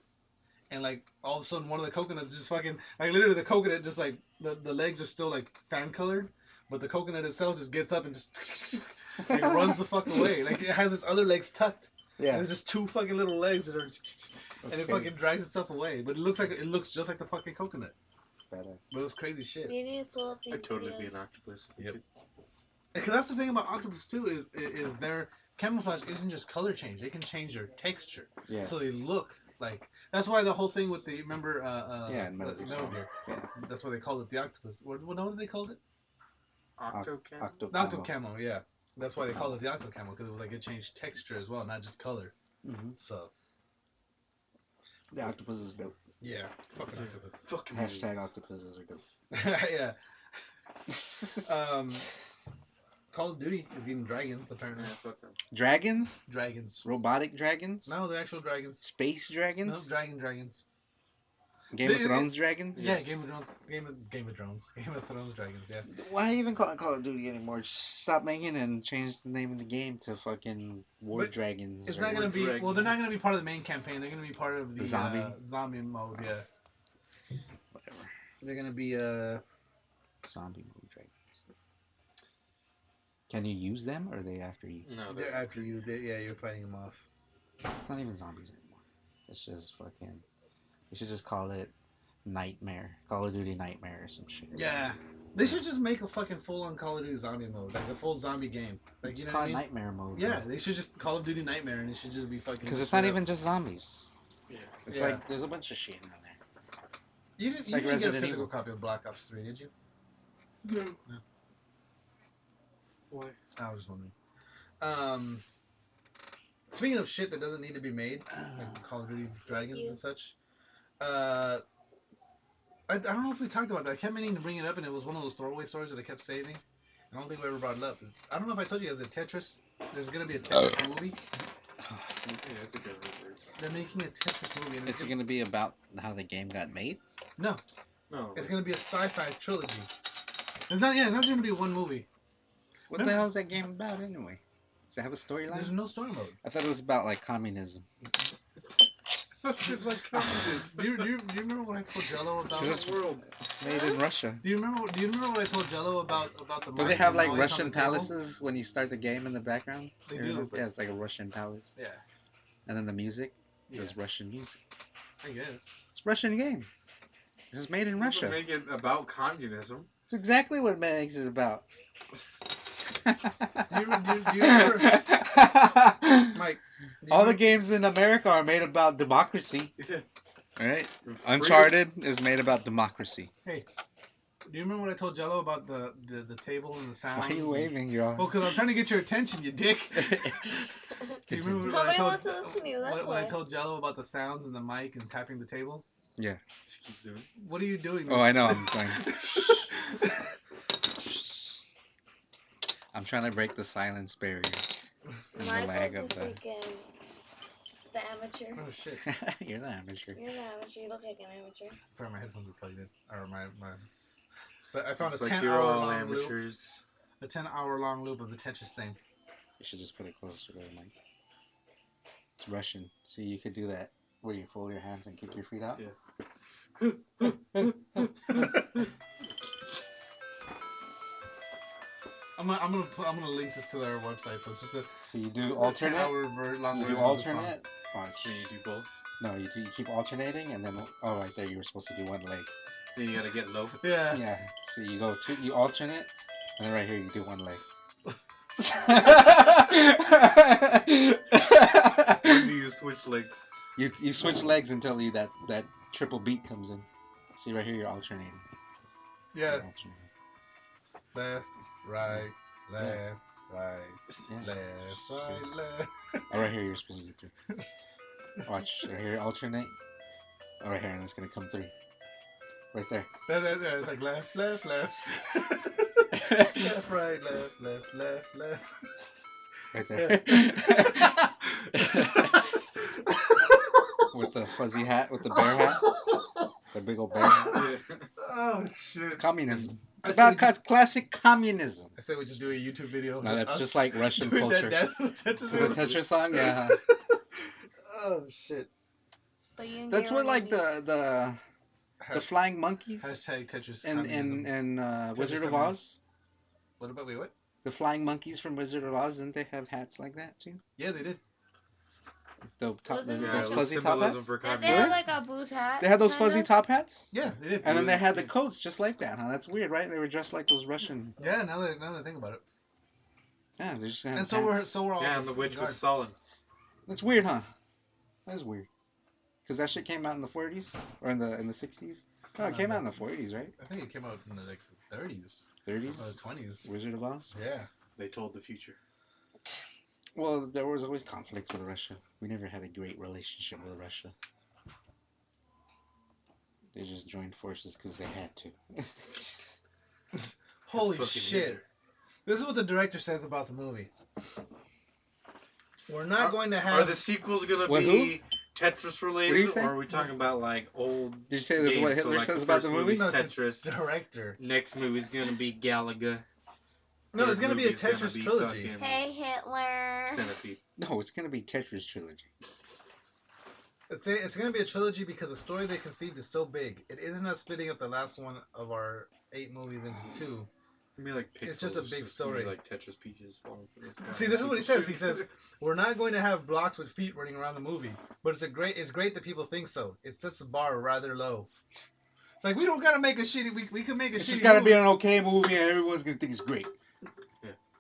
and like all of a sudden one of the coconuts just fucking like literally the coconut just like the legs are still like sand colored, but the coconut itself just gets up and just like, runs the fuck away. Like it has its other legs tucked. Yeah. And there's just two fucking little legs that are, That's and it crazy. fucking drags itself away. But it looks just like the fucking coconut. Badass. But it was crazy shit. You need to pull up these I'd totally be videos. an octopus. Yep. Because that's the thing about octopus too is their camouflage isn't just color change; they can change their texture, Yeah. so they look like. That's why the whole thing with the remember Yeah, in Metal Gear Metal Solid. Gear. Yeah. That's why they called it the octopus. What did they call it? Octocam? The octo camo. Yeah, that's why they called it the octo camo because it was like it changed texture as well, not just color. Mm-hmm. So The octopus is dope. yeah, fucking octopus. Fucking Hashtag idiots. octopuses are dope. Yeah. Call of Duty is eating dragons apparently. Yeah, fuck them. Dragons? Dragons. Robotic dragons? No, they're actual dragons. Space dragons? No, dragons. Game of They- Thrones dragons? Yeah, Game of Thrones. Game of Thrones dragons. Yeah. Why even call it Call of Duty anymore? Just stop making it and change the name of the game to fucking War But Dragons. It's or- not gonna be. Dragons. Well, they're not gonna be part of the main campaign. They're gonna be part of the zombie? zombie mode. Yeah. Whatever. They're gonna be Zombie mode dragons. Can you use them or are they after you? No, They're after you. Yeah, you're fighting them off. It's not even zombies anymore. It's just fucking. You should just call it Nightmare. Call of Duty Nightmare or some shit. Yeah. They should just make a fucking full-on Call of Duty zombie mode, like a full zombie game. Like Just you know call what I it mean? Nightmare mode. Yeah, they should just Call of Duty Nightmare, and it should just be fucking. Because it's straight not up- even just zombies. Yeah. It's Yeah. like there's a bunch of shit in there. You didn't, it's you like didn't get a Resident physical Evil. copy of Black Ops 3, did you? No. No. Why? I was just wondering. Speaking of shit that doesn't need to be made, like Call of Duty Dragons You. and such. I don't know if we talked about that. I kept meaning to bring it up, and it was one of those throwaway stories that I kept saving. I don't think we ever brought it up. I don't know if I told you guys that Tetris. There's gonna be a Tetris movie. Yeah, I think I heard They're making a Tetris movie, and Is it going to be about how the game got made? no, that. No. it's gonna be a sci-fi trilogy. It's not. Yeah, it's not gonna be one movie. What Remember- the hell is that game about anyway? Does it have a There's storyline? no story mode. I thought it was about like communism. It's like Do you remember what I told Jello about? This the world. It's made in Russia. Do you remember what I told Jello about the? Do they have like noise on Russian the table? palaces when you start the game in the background? They You do. remember? Yeah, it's like a Russian palace. Yeah, And then the music is Yeah. Russian music. I guess. It's a Russian game. It's just made in Russia. Make it about communism. It's exactly what makes it about. Do you remember, Mike? do you All the remember- games in America are made about democracy. Yeah. Right? Freedom. Uncharted is made about democracy. Hey, Do you remember what I told Jello about the table and the sounds? Why are you waving? You're all... Well, because I'm trying to get your attention, you dick. Do you remember when I Nobody told, wants to listen to you, that's when I why. told Jello about the sounds and the mic and tapping the table? Yeah. She keeps doing. What are you doing? Oh, I know. I'm going. I'm trying to break the silence barrier and the lag of Michael's the. the amateur. Oh shit! You're the amateur. You're the amateur. You look like an amateur. Sorry, my headphones were plugged in, or my. So I found It's a like 10 you're hour all long loop. amateurs. A 10-hour long loop of the Tetris thing. You should just put it closer to the mic. It's Russian. See, you could do that where you fold your hands and kick your feet out. Yeah. I'm gonna link this to their website. So it's just a. So you do a alternate. 10-hour long You version do of the song. alternate. Watch. Then you do both. No, you keep alternating, and then right there you were supposed to do one leg. Then you gotta get low. Yeah. Yeah. So you go you alternate, and then right here you do one leg. When do you switch legs? You switch legs until that triple beat comes in. See right here you're alternating. Yeah. You're alternating. Left, right, left, right, Yeah. left, right, left. Oh, right here you're supposed to do two. Watch right here alternate. Oh, right here, and it's gonna come through. Right there. There, it's like left, left, left. Left, right, left, left, left, left. Right there. With the fuzzy hat, with the bear hat, the big old bear hat. Oh shit! It's communism. I It's say we about classic communism. I say we just do a YouTube video. No, of that's us just like Russian doing culture. that dance to To the Tetris song, yeah. Oh shit! But you can That's get what one like of the flying monkeys Hashtag Tetris. and communism. Wizard of communism. Oz. What about what? The flying monkeys from Wizard of Oz, didn't they have hats like that too? Yeah, they did. The top, Wasn't Yeah, those it was fuzzy top symbolism hats. for They communism. had like a booze hat. They had those fuzzy kinda. top hats, Yeah, they did. and then they had the Yeah. coats just like that. Huh? That's weird, right? They were dressed like those Russian. Yeah, now that I think about it. Yeah, they just had And hats. so we're all. Yeah, and the witch was guards. Stalin. That's weird, huh? That's weird. Cause that shit came out in the 40s or in the 60s. Oh, it came out in the 40s, right? I think it came out in the 30s 30s. or 20s. Wizard of Oz. Yeah. They told the future. Well, there was always conflict with Russia. We never had a great relationship with Russia. They just joined forces because they had to. Holy fucking shit! Hitler. This is what the director says about the movie. We're not Are- going to Are have. the sequels gonna What, be Tetris What are you related, saying? or are we talking about like old? Did you say this is games? what So, Hitler like, says the about first the movie? movie's No, the Tetris. director. Next movie's gonna be Galaga. No, it's Third gonna be a movie's gonna Tetris be trilogy. fucking Hey Hitler. Centipede. No, it's gonna be Tetris trilogy. It's gonna be a trilogy because the story they conceived is so big. It isn't us splitting up the last one of our 8 movies into 2. It's gonna be like Pixels. It's just a big gonna be story. like Tetris Peaches falling from the sky. See, this is what he says. He says, "We're not going to have blocks with feet running around the movie, but it's great that people think so. It sets the bar rather low." It's like we don't gotta make a shitty. We can make a It's shitty. just gotta movie be an okay movie, and everyone's gonna think it's great.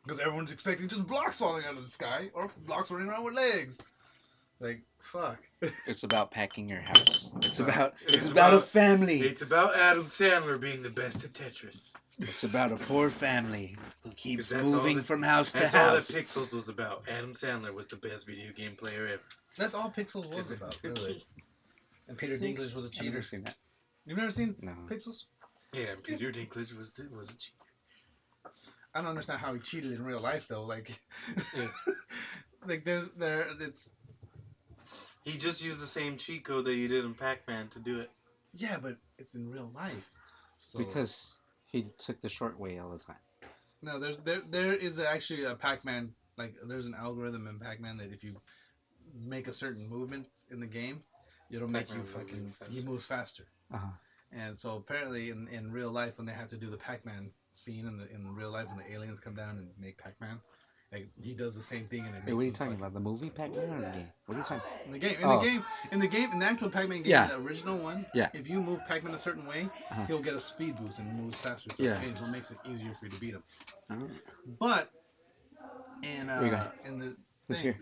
because everyone's expecting just blocks falling out of the sky or blocks running around with legs. Like fuck. It's about packing your house. It's about It's about a about- family. It's about Adam Sandler being the best at Tetris. It's about a poor family who keeps 'Cause that's all moving that- from house to That's all that house. Pixels was about. Adam Sandler was the best video game player ever. That's all Pixels was about, really. And Peter Dinklage was a I've cheater. never seen that. You've never seen No. Pixels? Yeah, and Peter Dinklage was a cheater. I don't understand how he cheated in real life though. Like, Yeah. like it's He just used the same cheat code that you did in Pac-Man to do it. yeah, but it's in real life. So, Because he took the short way all the time. no, there is actually a Pac-Man. Like, there's an algorithm in Pac-Man that if you make a certain movement in the game, it'll make you Pac-Man will fucking move faster. he moves faster. Uh-huh. And so apparently in real life when they have to do the Pac-Man scene in real life when the aliens come down and make Pac-Man, like he does the same thing and it makes Wait, what are you him talking fucking- about? The movie Pac-Man or the game? What are you talking In the game, Oh. in the actual Pac-Man game, Yeah. the original one, Yeah. if you move Pac-Man a certain way, Uh-huh. he'll get a speed boost and moves faster through Yeah. the game, so it makes it easier for you to beat him. Oh, But in Where you going? in the who's thing, here?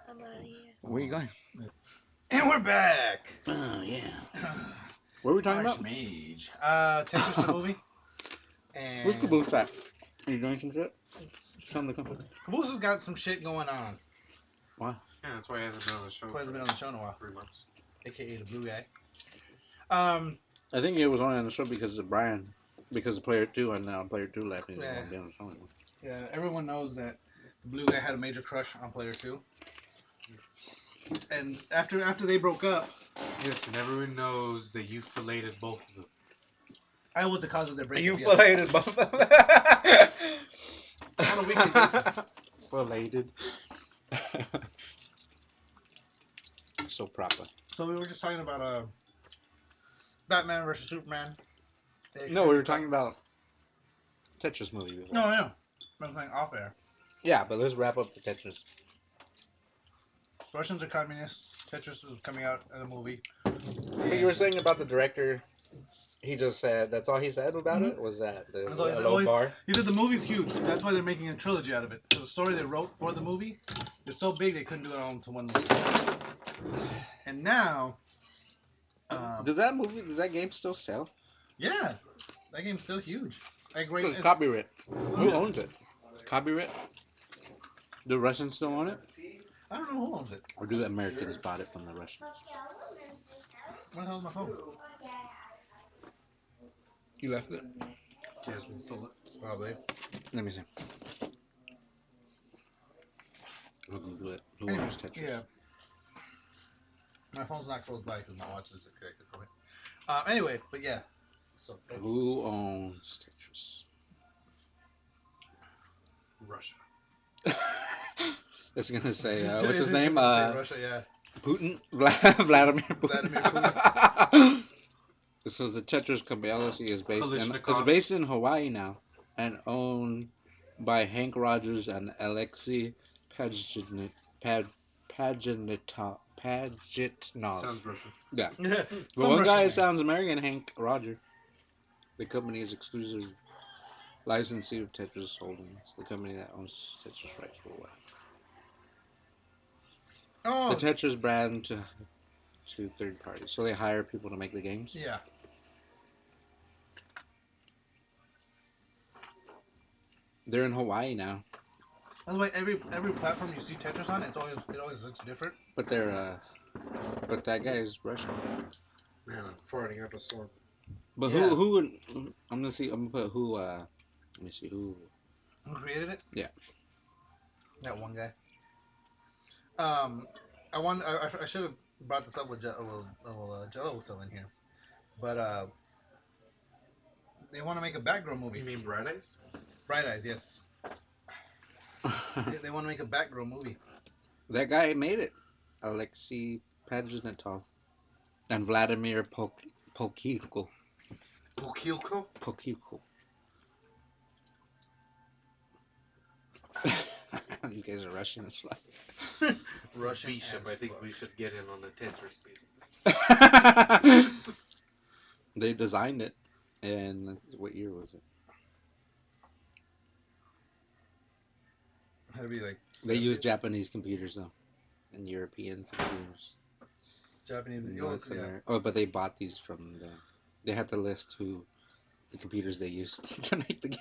I'm out of here. Where are you going? and we're back. Oh, yeah. What were we talking about? Archmage. Tetris the movie. And Where's Caboose at? Are you doing some shit? Tell him to come. Caboose has got some shit going on. Why? Yeah, that's why he hasn't been on the show. He hasn't been on the show in a while. 3 months. AKA the blue guy. I think it was only on the show because of Brian. Because of Player 2, and now Player 2 left. He Yeah. won't be on the show anymore. Yeah, everyone knows that the blue guy had a major crush on Player 2. And after they broke up, Yes, and everyone knows that you filleted both of them. I was the cause of their breakup. You yes. filleted both of them. On a weekly basis. Filleted. So proper. So we were just talking about Batman versus Superman. No, we were talking about Tetris movie before. No. I'm saying off air. Yeah, but let's wrap up the Tetris. Russians are communists. Tetris is coming out in the movie. But you were saying about the director, he just said, that's all he said about it? Was that the That's all he said. low bar? He said the movie's huge. That's why they're making a trilogy out of it. So the story they wrote for the movie is so big they couldn't do it all into one movie. And now... Does that game still sell? Yeah. That game's still huge. Like, right, It's copyright. Who owns it? Copyright? The Russians still own it? I don't know who owns it. Or do the Americans bought it from the Russians? Where the hell is my phone? You left it? Jasmine stole it. Probably. Let me see. I'll Google it. Who Anyway, owns Tetris? yeah. My phone's not close by because my watch is disconnected from it. Anyway, but yeah. So Who owns Tetris? Russia. It's gonna say, It's what's his just name? gonna say Russia, yeah. Putin? Vladimir Putin. Vladimir Putin. So the Tetris Company is Kalishnikov. based in Hawaii now, and owned by Hank Rogers and Alexei Pajitnov. Sounds Russian. Yeah. Yeah. But Some one guy Russian sounds American, Hank Roger. The company is exclusive licensee of Tetris Holdings, the company that owns Tetris rights worldwide. Oh, The Tetris brand to third parties, so they hire people to make the games. yeah. They're in Hawaii now, That's why every platform you see Tetris on, it always looks different. but but that guy is Russian. Man, I'm farting up a storm. But Yeah. who would? I'm gonna put who. Let me see who. Who created it? Yeah. That one guy. I should have brought this up with Jello was still in here, but they want to make a Batgirl movie. You mean Bright Eyes? Bright Eyes, yes. They want to make a Batgirl movie. That guy made it. Alexei Pajitnov and Vladimir Polkilko. Ukilko? Polkilko. These guys are Russian as fuck. Russian. Bishop, as I think fuck. we should get in on the Tetris business. They designed it, and what year was it? Had to be like. They used Japanese computers though, and European computers. Japanese. in Yeah. North America. Oh, but they bought these from the. They had to list the computers they used to make the game.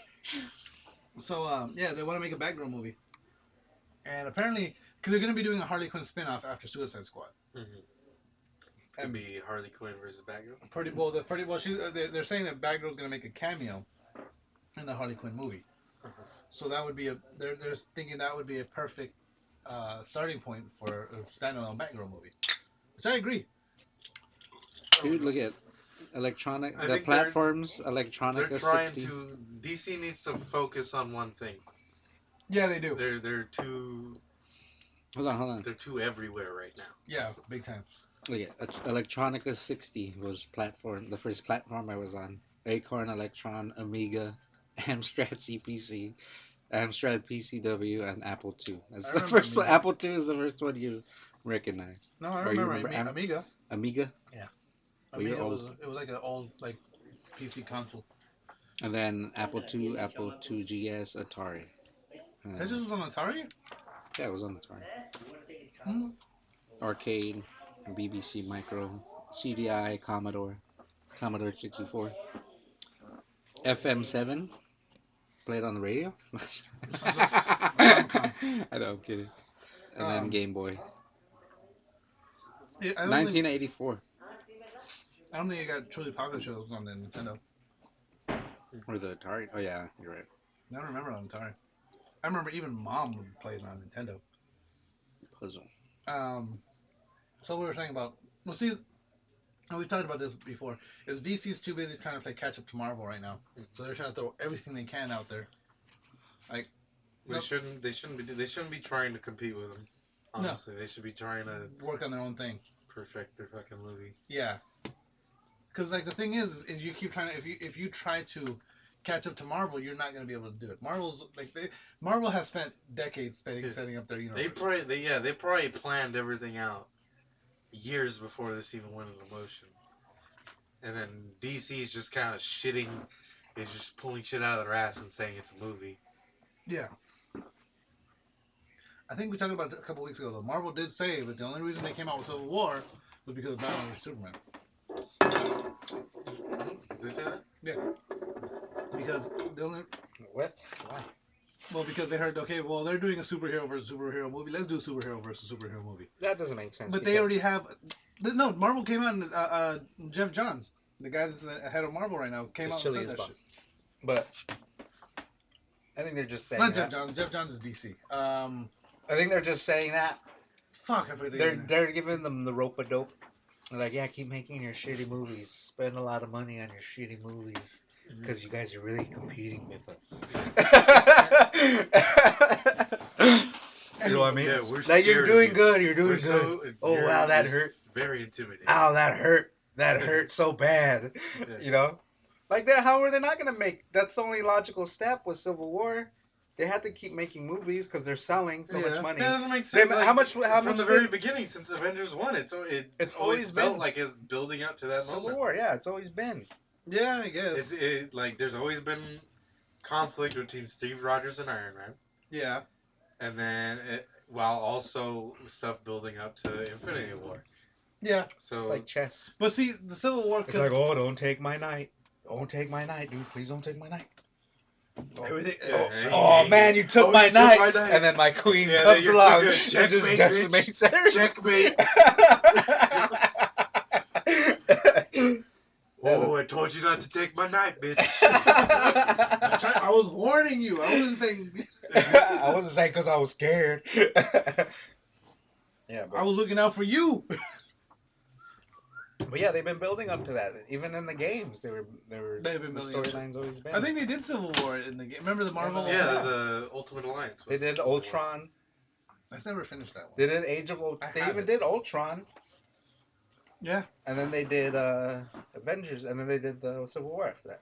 So yeah, they want to make a Batgirl movie, and apparently, because they're gonna be doing a Harley Quinn spin-off after Suicide Squad. Mm-hmm. It's gonna be Harley Quinn versus Batgirl. Pretty well. They're saying that Batgirl's gonna make a cameo in the Harley Quinn movie. So that would be they're thinking that would be a perfect starting point for a standalone Batgirl movie, which I agree. Dude, look at I the think platforms, They're Electronica trying 60. to. DC needs to focus on one thing. Yeah, they do. They're too Hold on. they're too everywhere right now. Yeah, big time. Look at Electronica 60 was the first platform I was on. Acorn, Electron, Amiga, Amstrad CPC, Amstrad PCW, and Apple II. That's I the remember first one. Amiga. Apple II is the first one you recognize. No, I Or you remember, remember Amiga. Amiga? Well, you're Amiga old. it was like an old like PC console. And then Apple II, Apple II GS, Atari. That just was on Atari. Yeah, it was on Atari. Hmm. Arcade, BBC Micro, CDI, Commodore 64, FM7, Play it on the radio? Famicom. I know, I'm kidding. And then Game Boy. Yeah, 1984. I don't think it got truly popular shows on the Nintendo. Or the Atari. Oh, yeah, you're right. I don't remember on Atari. I remember even Mom would play it on Nintendo. Puzzle. So we were saying about, well, see, and we've talked about this before, is DC's too busy trying to play catch up to Marvel right now. So they're trying to throw everything they can out there. Like, They shouldn't be trying to compete with them. Honestly, they should be trying to work on their own thing. perfect their fucking movie. Yeah. Because like the thing is you keep trying to, if you try to catch up to Marvel, you're not going to be able to do it. Marvel has spent decades setting up their universe. They probably planned everything out years before this even went into motion. And then DC's just kind of shitting, is just pulling shit out of their ass and saying it's a movie. Yeah. I think we talked about it a couple weeks ago though. Marvel did say that the only reason they came out with Civil War was because of Batman vs Superman. Did they say that? Yeah. Because the only What? Why? well, because they heard, okay, well, they're doing a superhero versus superhero movie. Let's do a superhero versus superhero movie. That doesn't make sense. But they already have. No, Marvel came out and Jeff Johns, the guy that's ahead of Marvel right now, came out and said that shit. But I think they're just saying Not that. Jeff Johns. Jeff Johns is DC. I think they're just saying that. Fuck, I forget. They're giving them the rope a dope. They're like, yeah, keep making your shitty movies. Spend a lot of money on your shitty movies. Because you guys are really competing with us. You know what I mean? Yeah, we're like, you're doing good. You're doing we're good. Oh, wow, that hurt. It's very intimidating. Ow, that hurt. That hurt so bad. Yeah. You know? Like, how are they not going to make... That's the only logical step with Civil War. They had to keep making movies because they're selling so much money. That doesn't make sense. How much from the very beginning, since Avengers 1, it's always felt been like it's building up to that Civil moment. War, yeah, it's always been. Yeah, I guess. There's always been conflict between Steve Rogers and Iron Man. Yeah. And then, while also stuff building up to Infinity War. Yeah. So It's like chess. But see, the Civil War. It's like, oh, don't take my knight. Don't take my knight, dude. Please don't take my knight. Everything. Oh, man, you took my knight. And then my queen comes along and just decimates everything. Checkmate. Oh, I told you not to take my knight, bitch. I was warning you. I wasn't saying. I wasn't saying because I was scared. Yeah, I was looking out for you. But yeah, they've been building up to that. Even in the games, they've been the storylines always been. I think they did Civil War in the game. Remember the Marvel? Yeah, the Ultimate Alliance. They did Ultron. I just never finished that one. They did Age of Ultron. They even did Ultron. Yeah. And then they did Avengers, and then they did the Civil War after that.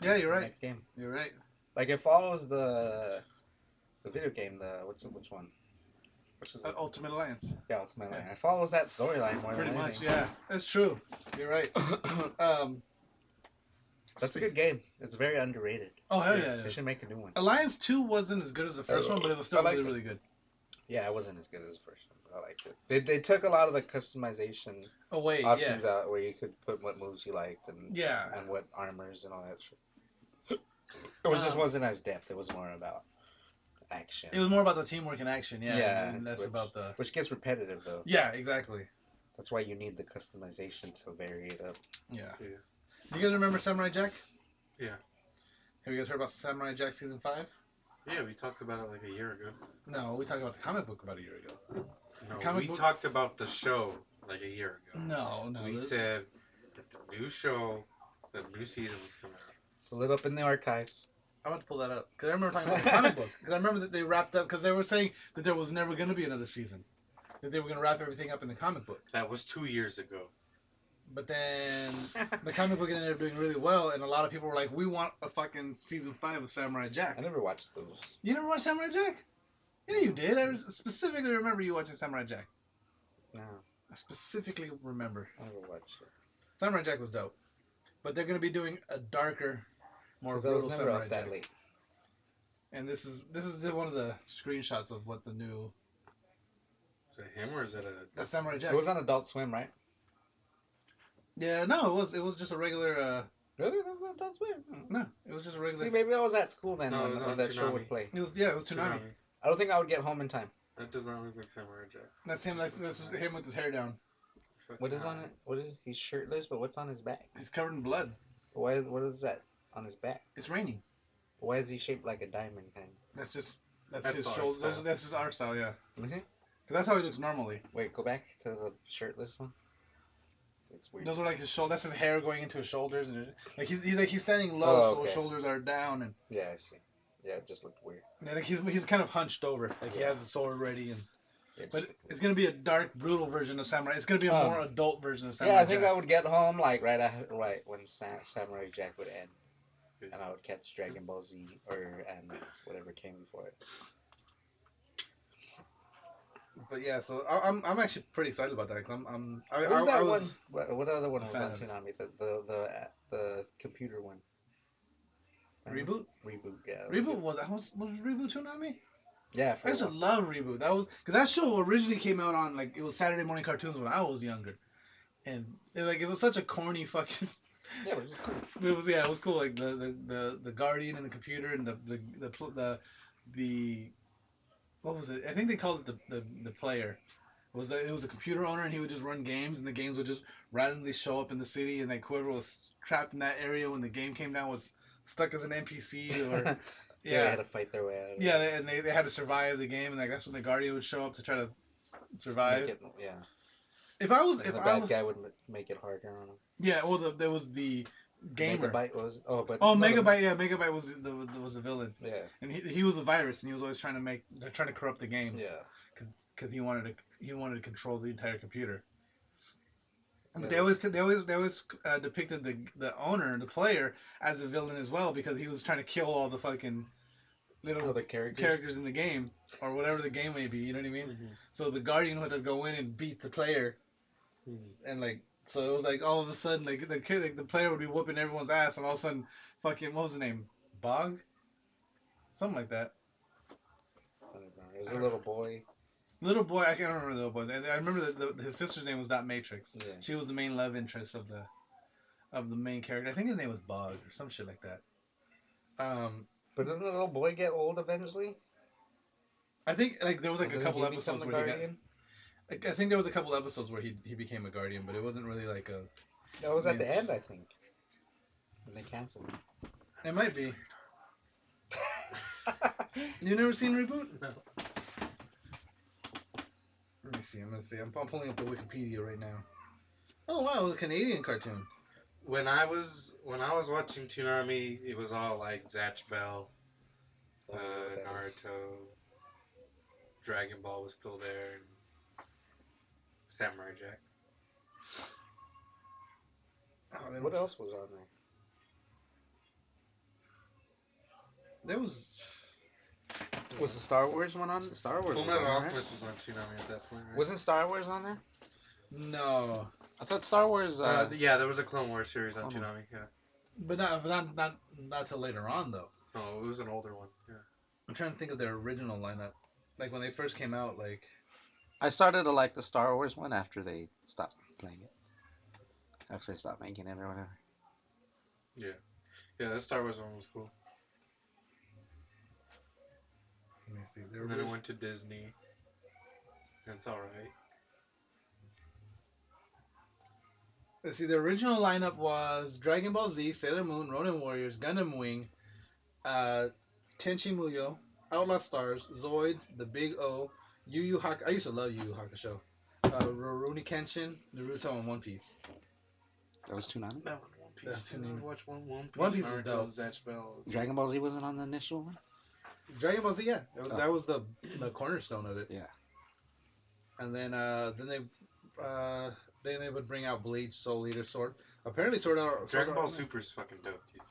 Yeah, you're right. Next game. You're right. Like it follows the video game. Which one? Which is Ultimate Alliance. Yeah, Ultimate Alliance. It follows that storyline more Pretty than much, anything. yeah. That's true. You're right. That's a good game. It's very underrated. Oh, hell yeah, it They is. should make a new one. Alliance 2 wasn't as good as the first one, but it was still really, really good. Yeah, it wasn't as good as the first one, but I liked it. They took a lot of the customization options out where you could put what moves you liked and what armors and all that shit. It just wasn't as depth. It was more about action. It was more about the teamwork and action, and which, about the... Which gets repetitive, though. Yeah, exactly. That's why you need the customization to vary it up. Yeah. You guys remember Samurai Jack? Yeah. Have you guys heard about Samurai Jack Season 5? Yeah, we talked about it like a year ago. No, we talked about the comic book about a year ago. No, we talked about the show like a year ago. No. We said that the new show, the new season was coming out. Pull it up in the archives. I want to pull that up because I remember talking about the comic book. Because I remember that they wrapped up because they were saying that there was never going to be another season. That they were going to wrap everything up in the comic book. That was 2 years ago. But then the comic book ended up doing really well, and a lot of people were like, "We want a fucking season 5 of Samurai Jack." I never watched those. You never watched Samurai Jack? Yeah, you did. I specifically remember you watching Samurai Jack. No. I specifically remember. I never watched it. Samurai Jack was dope. But they're going to be doing a darker, more Because I was brutal never Samurai up that Jack. late. And this is one of the screenshots of what the new... Is that him or is that a... That's Samurai Jack. It was on Adult Swim, right? Yeah, no, it was just a regular Really? That's weird. No, it was just a regular. See, maybe I was at school then No, it was when on that show Toonami. would play. It was Toonami. I don't think I would get home in time. That does not look like Samurai Jack. That's him. That's him with his hair down. What is on it? What is he's shirtless, but what's on his back? He's covered in blood. What is that on his back? It's raining. Why is he shaped like a diamond kind That's his That's art shoulder. style. That's his art style. Yeah. of? Is he? Because that's how he looks normally. Wait, go back to the shirtless one. It's weird. Those are like his shoulder. That's his hair going into his shoulders, and like he's standing low, Oh, so okay. his shoulders are down, and Yeah, I see. Yeah, it just looked weird. like he's kind of hunched over, like he has the sword ready, and It but just looked it's gonna be a dark, brutal version of Samurai. It's gonna be a more adult version of weird. Samurai. Yeah, I think Jack. I would get home like right when Samurai Jack would end, and I would catch Dragon Ball Z and whatever came before it. But yeah, so I'm actually pretty excited about that. Cause What was that I one? What other one was fan on of it. Toonami? The computer one. Reboot. Reboot. Yeah. Reboot was Reboot Toonami? Yeah. I used to love Reboot. That was because that show originally came out on like it was Saturday morning cartoons when I was younger, and it was such a corny fucking. Yeah, it was cool. It was cool. Like the Guardian and the computer and the what was it? I think they called it the player. It was a computer owner and he would just run games and the games would just randomly show up in the city and like whoever was trapped in that area when the game came down was stuck as an NPC or They yeah. had to fight their way out of it. Yeah, and they had to survive the game, and like that's when the Guardian would show up to try to survive. Yeah. If I was, And if the I bad was, guy would make it harder on him. yeah. Well, there was the gamer. Megabyte was. Oh, but. Oh, no, Megabyte. Yeah, Megabyte was the villain, Yeah. and he was a virus, and he was always trying to corrupt the games. Yeah. Because he wanted to control the entire computer. But Yeah. they always depicted the owner, the player, as a villain as well because he was trying to kill all the fucking little Other characters. characters in the game or whatever the game may be. You know what I mean? Mm-hmm. So the Guardian would have to go in and beat the player, and like so it was like all of a sudden like the player would be whooping everyone's ass, and all of a sudden fucking what was the name? Bog? Something like that. I don't remember. It was a little boy. Little boy, I can't remember the little boy. I remember that his sister's name was Dot Matrix. Yeah. She was the main love interest of the main character. I think his name was Bog or some shit like that. But didn't the little boy get old eventually? I think like there was like a Didn't couple he become episodes the where he got. Guardian? I think there was a couple episodes where he became a Guardian, but it wasn't really like a. That was at the end, I think. When they canceled him. It might be. You never seen Reboot? No. Let me see. I'm gonna see. I'm pulling up the Wikipedia right now. Oh wow, it was a Canadian cartoon. When I was watching Toonami, it was all like Zatch Bell, I don't know what that is. Naruto, Dragon Ball was still there, and Samurai Jack. Oh, What else was on there? There was. Was the Star Wars one on? Star Wars Full was on Metal there, right? Alchemist was on Toonami at that point, right? Wasn't Star Wars on there? No, I thought Star Wars. Yeah, there was a Clone Wars series on Clone Toonami. Yeah. but not till later on though. No, it was an older one. Yeah. I'm trying to think of their original lineup. Like when they first came out, like I started to like the Star Wars one after they stopped playing it. After they stopped making it or whatever. Yeah, that Star Wars one was cool. let me see. And then it went to Disney. And it's alright. Let's see. The original lineup was Dragon Ball Z, Sailor Moon, Ronin Warriors, Gundam Wing, Tenchi Muyo, Outlaw Stars, Zoids, The Big O, Yu Yu Hakusho. I used to love Yu Yu Hakusho. Rurouni Kenshin, Naruto, and One Piece. That was Toonami? No, One Piece. That's Didn't Toonami. you watch One Piece? One Piece was Naruto, dope. Zatch Bell. Dragon Ball Z wasn't on the initial one? Dragon Ball Z, yeah, Oh. that was the cornerstone of it. Yeah. And then they would bring out Bleach, Soul Eater, Sword. Apparently, Dragon Ball Super is fucking dope, dude.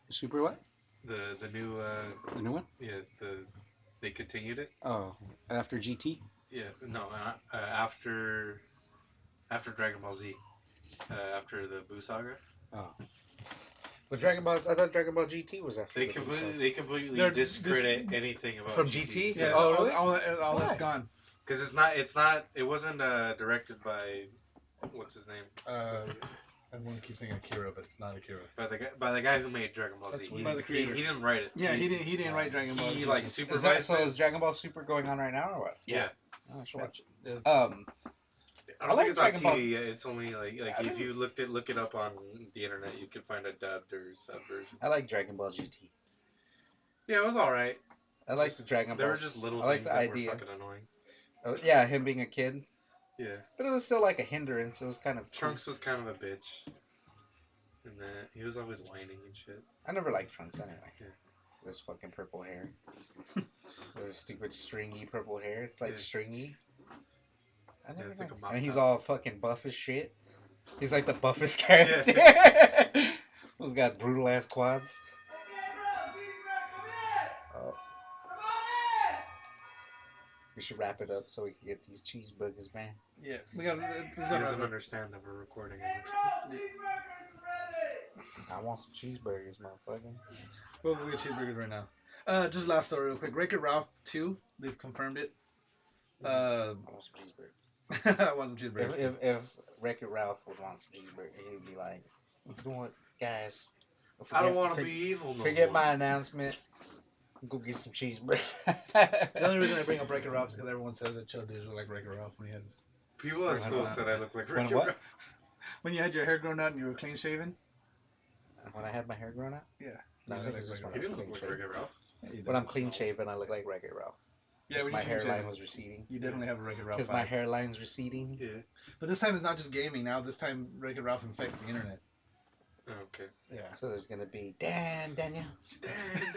Super what? The new The new one? they continued it. Oh, after GT? Yeah, no, after Dragon Ball Z, after the Buu saga. Oh. But Dragon Ball, I thought Dragon Ball GT was after. They the completely They're discredit anything about From GT. GT? Yeah, Oh, really? all that's Why? gone. Because it wasn't directed by what's his name? Everyone keeps saying Akira, but it's not Akira. By the guy who made Dragon Ball Z. By the creator. He didn't write it. Yeah, he didn't write Dragon Ball. He Z. like supervised So it. is Dragon Ball Super going on right now or what? Yeah. Oh, I should watch it. I don't I like think it's on Dragon Ball. TV yet. It's only like if you look it up on the internet, you can find a dubbed or sub version. I like Dragon Ball GT. Yeah, it was all right. I like the Dragon Ball. There were just little I like things the that idea. were fucking annoying. Oh, yeah, him being a kid. Yeah. But it was still like a hindrance. It was kind of Trunks was kind of a bitch. And that he was always whining and shit. I never liked Trunks anyway. Yeah. This fucking purple hair. With his stupid stringy purple hair. It's like Yeah. stringy. I never it's like know. a mop And he's top. all fucking buff as shit. He's like the buffest character. Who's got brutal ass quads. Oh. We should wrap it up so we can get these cheeseburgers, man. Yeah, we got. He doesn't understand that we're recording. I want some cheeseburgers, motherfucker. We'll go get cheeseburgers right now. Just last story real quick. Wreck-It Ralph 2, they've confirmed it. I want some cheeseburgers. I want some cheeseburgers. If Wreck-It Ralph would want some cheeseburgers, he would be like, you know what, guys? I don't want to be evil no Forget more. my announcement. Go get some cheeseburgers. The only reason I bring up Wreck-It Ralph is because everyone says that Chuck Dish looked like Wreck-It Ralph when he had his, People at school said I look like When Ricky what? Ralph. when you had your hair grown out and you were clean shaven. When I had my hair grown out? Yeah. No, You I look think it's like just when He I was didn't look clean like shaven. Ricky Ralph. Yeah, you When I'm do. clean shaven, I look like Wreck-It Ralph. Yeah, when my you're clean hairline shaven. was receding. You definitely have a Wreck-It Ralph Because my vibe. hairline's receding. Yeah. But this time it's not just gaming. Now this time Wreck-It Ralph infects the internet. Oh, okay. Yeah. So there's gonna be Daniel. Daniel. There's gonna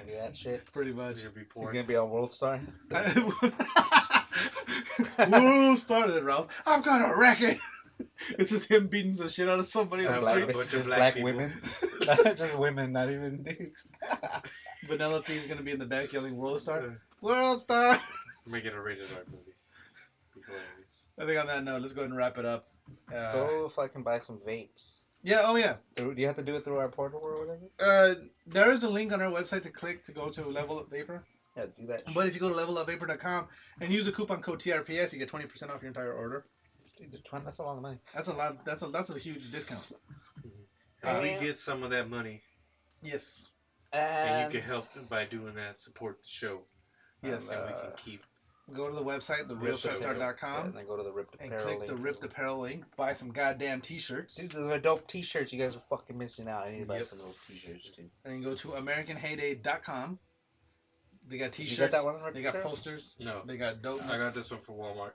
be that shit. Pretty much. He's gonna be He's porn. gonna be on World Star. Who started it, Ralph? I've got a record. It's just him beating the shit out of somebody Some on the black street. bitch. Bunch of just black black people. women. Just women, not even dudes. Vanellope's gonna be in the back yelling World Star. Uh, World Star! Make it a rated R movie. Be hilarious. I think on that note, let's go ahead and wrap it up. Go fucking buy some vapes. Yeah, oh yeah. Do you have to do it through our portal or whatever? There is a link on our website to click to go to Level Up Vapor. Yeah, do that. But if you go to levelupvapor.com and use the coupon code TRPS, you get 20% off your entire order. Dude, that's a lot of money. That's a lot. That's a huge discount. And we get some of that money, Yes. and you can help by doing that. Support the show. Yes. And we can keep. Go to the website, Yeah, therealprepstar.com, and then go to the Ripped and Apparel click link. the Ripped Apparel link. Buy some goddamn t-shirts. Dude, those are dope t-shirts. You guys are fucking missing out. I need to buy Yep. some of those t-shirts too. And then go to AmericanHeyday.com. They got Did you t-shirts. get that one? Ripped They got Apparel? posters. No, They got dope. I got this one from Walmart.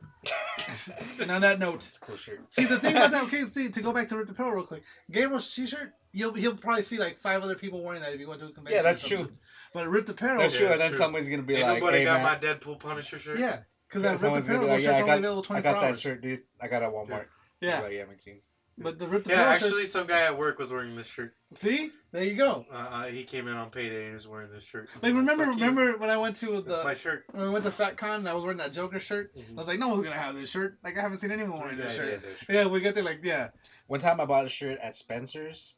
And on that note, It's a cool shirt. see the thing about that. Okay, see to go back to Ripped Apparel real quick. Gabriel's t-shirt, he'll probably see like 5 other people wearing that if you went to a convention. Yeah, that's or something. true. But Ripped Apparel, That's Yeah, true. that's And then true. somebody's gonna be Ain't like, nobody "Hey, got man." my Deadpool Punisher shirt. yeah, because that Ripped Someone's gonna Apparel be like, shirt's "Yeah, only available I 24 got that hours. shirt, dude. I got it at Walmart." Yeah, Like, yeah, me too. but the Ripped Yeah, Apparel actually, some guy at work was wearing this shirt. see, there you go. He came in on payday and he was wearing this shirt. Like remember Fuck you. when I went to That's my shirt. when we went to FatCon and I was wearing that Joker shirt, Mhm. I was like, no one's gonna have this shirt. Like I haven't seen anyone wearing this Yeah, shirt. this Yeah, we got there like yeah. One time I bought a shirt at Spencer's,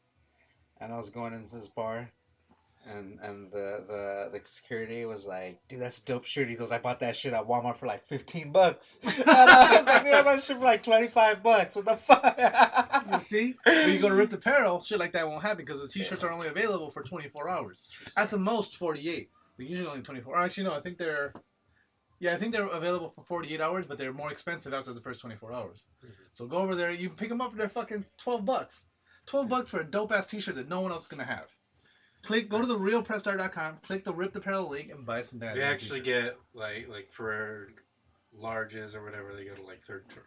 and I was going into this bar, and the security was like, "Dude, that's a dope shirt." He goes, "I bought that shit at Walmart for like $15." And I was like, "Yeah, I bought that shit for like $25. What the fuck?" You see, when you go to Ripped Apparel, shit like that won't happen because the t-shirts are only available for 24 hours. At the most 48. But usually only 24. Or actually no, I think they're available for 48 hours, but they're more expensive after the first 24 hours. Mhm. So go over there, you can pick them up for their fucking $12. $12 for a dope ass t-shirt that no one else is gonna have. Go to the realpressstart.com, click the Ripped Apparel link, and buy some They actually get like for larges or whatever, they go to like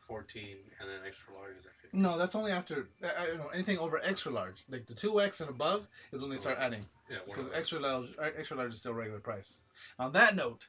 14, and then extra larges at 15. No, that's only after I don't know anything over extra large, like the 2X and above is when they start adding. Yeah, one Because of those. extra large is still regular price. On that note,